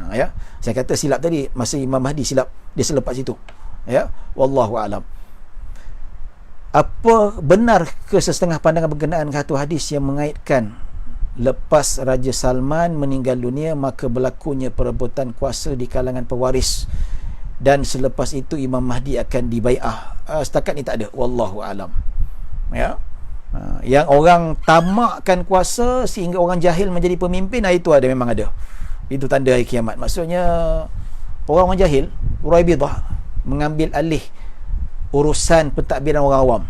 Ya, saya kata silap tadi, masa Imam Mahdi silap, dia selepas itu. Ya, wallahu alam. Apa benar ke setengah pandangan berkenaan satu hadis yang mengaitkan lepas Raja Salman meninggal dunia maka berlakunya perebutan kuasa di kalangan pewaris dan selepas itu Imam Mahdi akan dibai'ah? Setakat ni tak ada, wallahu alam. Ya, yang orang tamakkan kuasa sehingga orang jahil menjadi pemimpin, itu ada, memang ada. Itu tanda hari kiamat. Maksudnya orang jahil, Uraibidah, mengambil alih urusan pentadbiran orang awam.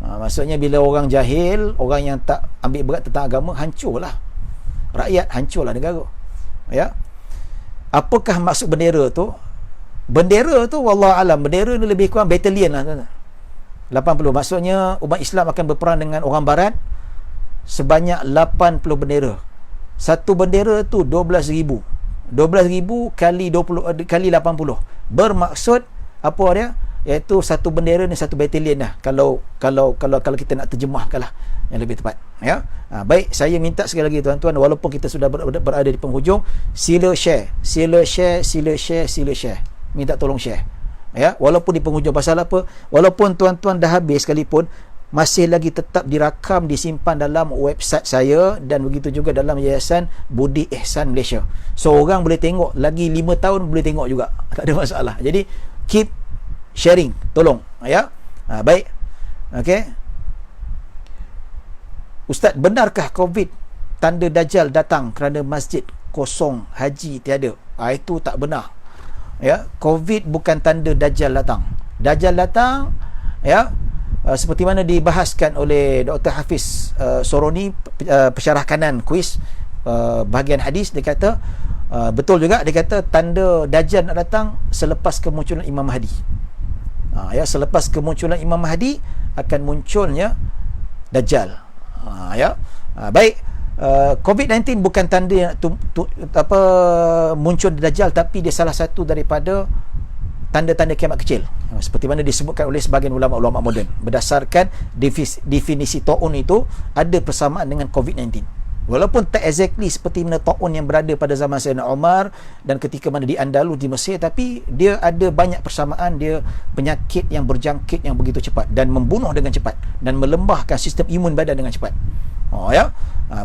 Maksudnya bila orang jahil, orang yang tak ambil berat tentang agama, hancurlah rakyat, hancurlah negara. Ya. Apakah maksud bendera tu? Bendera tu wallahu alam, bendera ni lebih kurang batalion lah, 80. Maksudnya umat Islam akan berperang dengan orang barat sebanyak 80 bendera. Satu bendera tu 12,000 kali 20 kali 80. Bermaksud apa dia? Iaitu satu bendera ni satu batalion lah, kalau kita nak terjemahkanlah yang lebih tepat. Ya. Baik, saya minta sekali lagi tuan-tuan, walaupun kita sudah berada di penghujung, sila share. Minta tolong share. Ya, walaupun di penghujung. Pasal apa? Walaupun tuan-tuan dah habis sekalipun, masih lagi tetap dirakam, disimpan dalam website saya dan begitu juga dalam Yayasan Budi Ihsan Malaysia. So orang boleh tengok lagi 5 tahun, boleh tengok juga, tak ada masalah. Jadi keep sharing, tolong. Ya. Baik. Okey. Ustaz, benarkah COVID tanda Dajjal datang kerana masjid kosong, haji tiada? Itu tak benar. Ya, COVID bukan tanda Dajjal datang. Dajjal datang, ya, seperti mana dibahaskan oleh Dr. Hafiz Soroni, pensyarah kanan kuis bahagian hadis, dia kata betul juga, dia kata tanda Dajjal nak datang selepas kemunculan Imam Mahdi. Ya, selepas kemunculan Imam Mahdi akan munculnya Dajjal. Ya. Baik, COVID-19 bukan tanda yang muncul Dajjal, tapi dia salah satu daripada tanda-tanda kiamat kecil, seperti mana disebutkan oleh sebahagian ulama-ulama moden. Berdasarkan definisi ta'un itu ada persamaan dengan COVID-19. Walaupun tak exactly seperti mana ta'un yang berada pada zaman Sayyidina Umar dan ketika mana di Andalus di Mesir, tapi dia ada banyak persamaan. Dia penyakit yang berjangkit yang begitu cepat dan membunuh dengan cepat dan melembahkan sistem imun badan dengan cepat. Ya.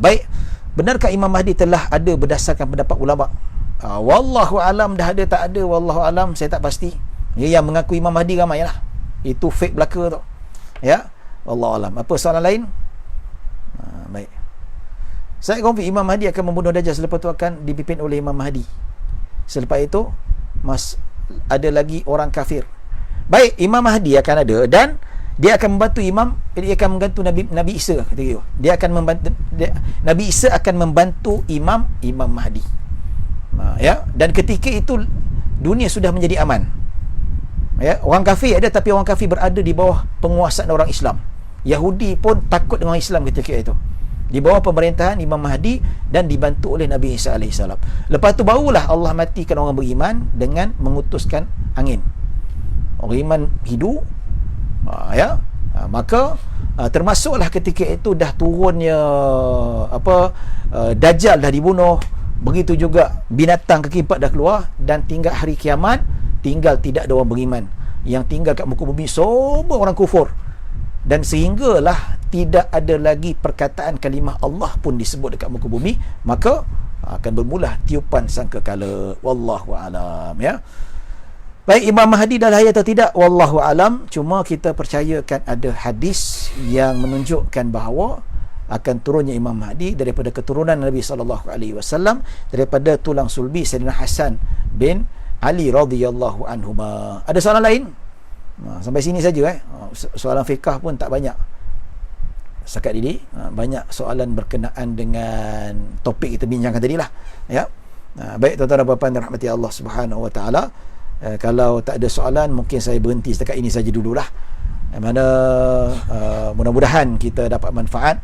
Baik, benarkah Imam Mahdi telah ada berdasarkan pendapat ulama? Wallahu alam, dah ada tak ada, wallahu alam, saya tak pasti. Yang mengaku Imam Mahdi ramai lah, itu fake belaka tu. Ya, wallahu alam. Apa soalan lain? Baik, saya confirm Imam Mahdi akan membunuh Dajjal, selepas itu akan dipimpin oleh Imam Mahdi. Selepas itu ada lagi orang kafir. Baik, Imam Mahdi akan ada dan dia akan membantu dia akan membantu Nabi Isa. Dia akan membantu Nabi Isa akan membantu Imam Mahdi. Ya, dan ketika itu dunia sudah menjadi aman. Ya, orang kafir ada, tapi orang kafir berada di bawah penguasaan orang Islam. Yahudi pun takut dengan Islam ketika itu, di bawah pemerintahan Imam Mahdi dan dibantu oleh Nabi Isa AS. Lepas tu barulah Allah matikan orang beriman dengan mengutuskan angin. Orang beriman hidup. Ya. Maka termasuklah ketika itu dah turunnya Dajjal dah dibunuh. Begitu juga binatang kaki 4 dah keluar dan tinggal hari kiamat, tinggal tidak ada orang beriman. Yang tinggal kat muka bumi semua orang kufur. Dan sehinggalah tidak ada lagi perkataan kalimah Allah pun disebut dekat muka bumi, maka akan bermula tiupan sangkakala. Wallahu alam. Ya. Baik, Imam Mahdi dah lahir atau tidak, wallahu alam. Cuma kita percayakan ada hadis yang menunjukkan bahawa akan turunnya Imam Mahdi daripada keturunan Nabi SAW, daripada tulang sulbi Sayyidina Hasan bin Ali radhiyallahu anhuma. Ada soalan lain? Sampai sini saja. Soalan fiqah pun tak banyak setakat ini. Banyak soalan berkenaan dengan topik kita bincangkan tadi lah. Ya. Baik tuan-tuan dan puan-puan dirahmati Allah Subhanahu Wa Taala, kalau tak ada soalan mungkin saya berhenti setakat ini saja dululah. Mana mudah-mudahan kita dapat manfaat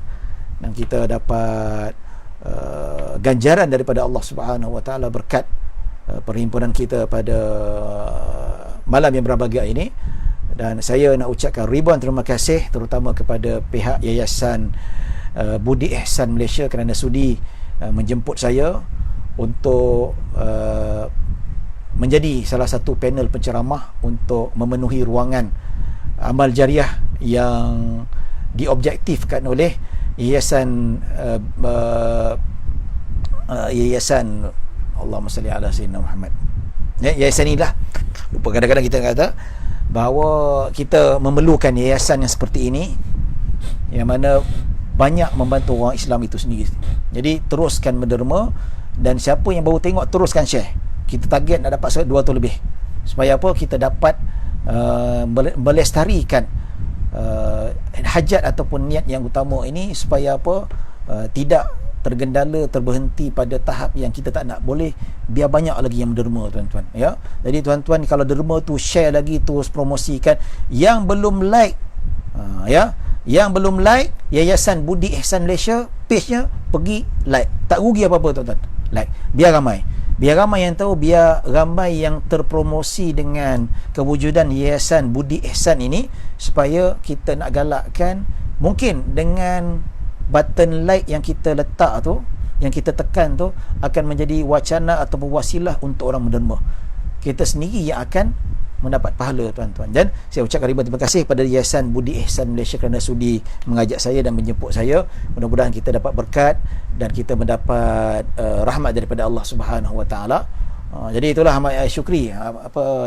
dan kita dapat ganjaran daripada Allah Subhanahu Wa Taala berkat perhimpunan kita pada malam yang berbahagia ini. Dan saya nak ucapkan ribuan terima kasih terutama kepada pihak Yayasan Budi Ihsan Malaysia kerana sudi menjemput saya untuk menjadi salah satu panel penceramah untuk memenuhi ruangan amal jariah yang diobjektifkan oleh Yayasan Allahumma salli ala sayyidina Muhammad. Yayasan inilah, lupa kadang-kadang kita kata bahawa kita memerlukan yayasan yang seperti ini yang mana banyak membantu orang Islam itu sendiri. Jadi teruskan menderma, dan siapa yang baru tengok teruskan share. Kita target nak dapat 200 lebih. Supaya apa? Kita dapat melestarikan hajat ataupun niat yang utama ini, supaya apa? Tidak tergendala, terberhenti pada tahap yang kita tak nak. Boleh biar banyak lagi yang menderma tuan-tuan, ya. Jadi tuan-tuan kalau derma tu share lagi, terus promosikan. Yang belum like, ya, yang belum like Yayasan Budi Ihsan Malaysia page-nya, pergi like. Tak rugi apa-apa tuan-tuan, like. Biar ramai yang tahu, biar ramai yang terpromosi dengan kewujudan Yayasan Budi Ihsan ini, supaya kita nak galakkan. Mungkin dengan button like yang kita letak tu, yang kita tekan tu, akan menjadi wacana ataupun wasilah untuk orang menderma. Kita sendiri yang akan mendapat pahala tuan-tuan. Dan saya ucapkan ribuan terima kasih pada Yayasan Budi Ihsan Malaysia kerana sudi mengajak saya dan menjemput saya. Mudah-mudahan kita dapat berkat dan kita mendapat rahmat daripada Allah Subhanahu Wa Taala. Jadi itulah Ahmad Syukri.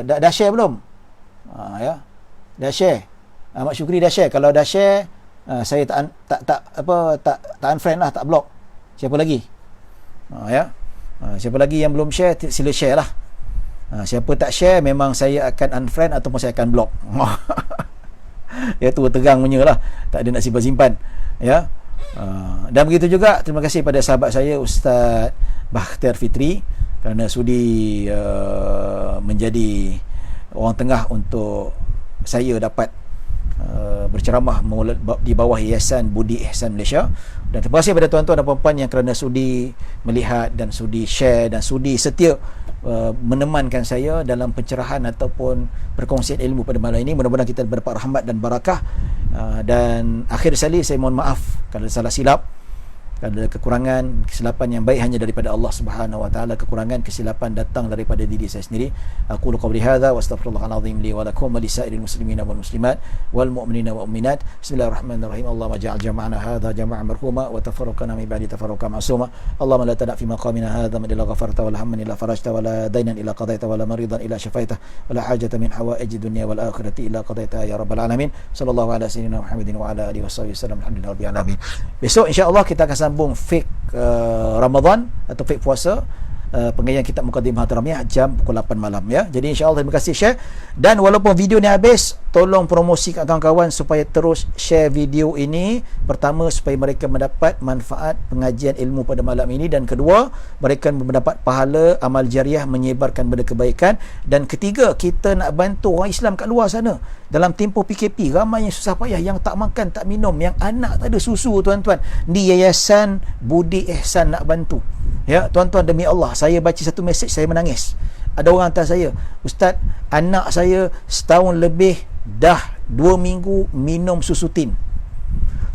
Dah share belum? Ya. Dah share. Ahmad Syukri dah share. Kalau dah share, saya tak unfriend lah, tak block. Siapa lagi? Ya. Siapa lagi yang belum share, sila share lah. Siapa tak share, memang saya akan unfriend ataupun saya akan block. Ya, tu tegang punya lah, tak ada nak simpan-simpan, ya. Dan begitu juga terima kasih pada sahabat saya Ustaz Bakhtiar Fitri kerana sudi menjadi orang tengah untuk saya dapat berceramah di bawah Yayasan Budi Ihsan Malaysia. Dan terima kasih kepada tuan-tuan dan puan-puan yang kerana sudi melihat dan sudi share dan sudi setia menemankan saya dalam pencerahan ataupun perkongsian ilmu pada malam ini. Mudah-mudahan kita mendapat rahmat dan barakah. Dan akhir sekali saya mohon maaf kalau salah silap, kalau ada kekurangan, kesilapan yang baik hanya daripada Allah Subhanahu Wa Taala. Kekurangan, kesilapan datang daripada diri saya sendiri. Aqulu qawli hadza wa astaghfirullahal azim li wa lakum wa lisairil muslimina wal muslimat wal mu'minina wal mu'minat. Bismillahirrahmanirrahim. Allahumma ja'al jama'ana hadza jama'an marhuma wa tafarraqana min ba'di tafarruqan ma'suma. Allahumma la tada' fi maqamina hadza man illa ghafarta wa la hamman illa farajta wa la daynan illa qadaita wa la maridan illa shafaita wa la hajata min hawaiji dunya wal akhirati illa qadaita ya rabbal alamin. Sallallahu ala sayyidina Muhammadin wa ala alihi washabihi wasallam. Alhamdulillahi rabbil alamin. Besok insya-Allah kita akan sambung fake Ramadan atau fake puasa, pengajian kitab Muqaddimah Hadramiyah jam pukul 8 malam, ya. Jadi insya-Allah terima kasih share, dan walaupun video ni habis, tolong promosi kat kawan-kawan supaya terus share video ini. Pertama, supaya mereka mendapat manfaat pengajian ilmu pada malam ini, dan kedua, mereka mendapat pahala amal jariah menyebarkan benda kebaikan, dan ketiga, kita nak bantu orang Islam kat luar sana. Dalam tempoh PKP, ramai yang susah payah, yang tak makan, tak minum, yang anak tak ada susu tuan-tuan. Di Yayasan Budi Ihsan nak bantu. Ya, tuan-tuan, demi Allah, saya baca satu mesej, saya menangis. Ada orang hantar saya, Ustaz, anak saya setahun lebih dah 2 minggu minum susu tin.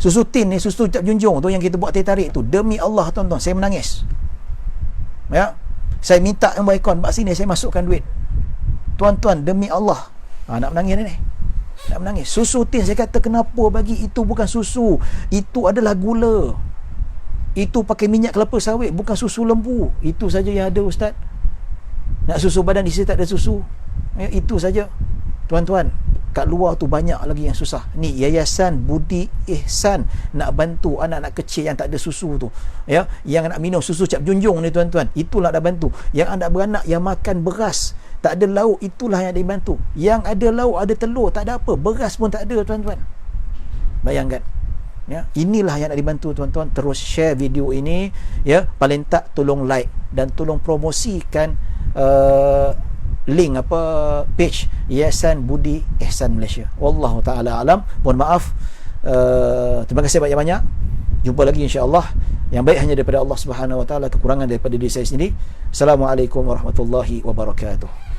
Susu tin ni, susu cap junjung tu yang kita buat teh tarik tu. Demi Allah tuan-tuan, saya menangis. Ya, saya minta nombor akaun, mak sini saya masukkan duit. Tuan-tuan, demi Allah, nak menangis ni. Nak menangis. Susu tin, saya kata kenapa bagi? Itu bukan susu, itu adalah gula. Itu pakai minyak kelapa sawit, bukan susu lembu. Itu saja yang ada, Ustaz. Nak susu badan, di sini tak ada susu, ya, itu saja. Tuan-tuan, kat luar tu banyak lagi yang susah. Ni Yayasan Budi Ihsan nak bantu anak-anak kecil yang tak ada susu tu, ya, yang nak minum susu cap junjung ni tuan-tuan. Itulah dah bantu. Yang anak beranak yang makan beras tak ada lauk, itulah yang dibantu. Yang ada lauk, ada telur, tak ada apa, beras pun tak ada tuan-tuan. Bayangkan. Ya, inilah yang nak dibantu tuan-tuan. Terus share video ini, ya, paling tak tolong like dan tolong promosikan link apa page Yayasan Budi Ihsan Malaysia. Wallahu taala alam. Mohon maaf. Terima kasih banyak-banyak. Jumpa lagi insya-Allah. Yang baik hanya daripada Allah Subhanahu wa taala, kekurangan daripada diri saya sendiri. Assalamualaikum warahmatullahi wabarakatuh.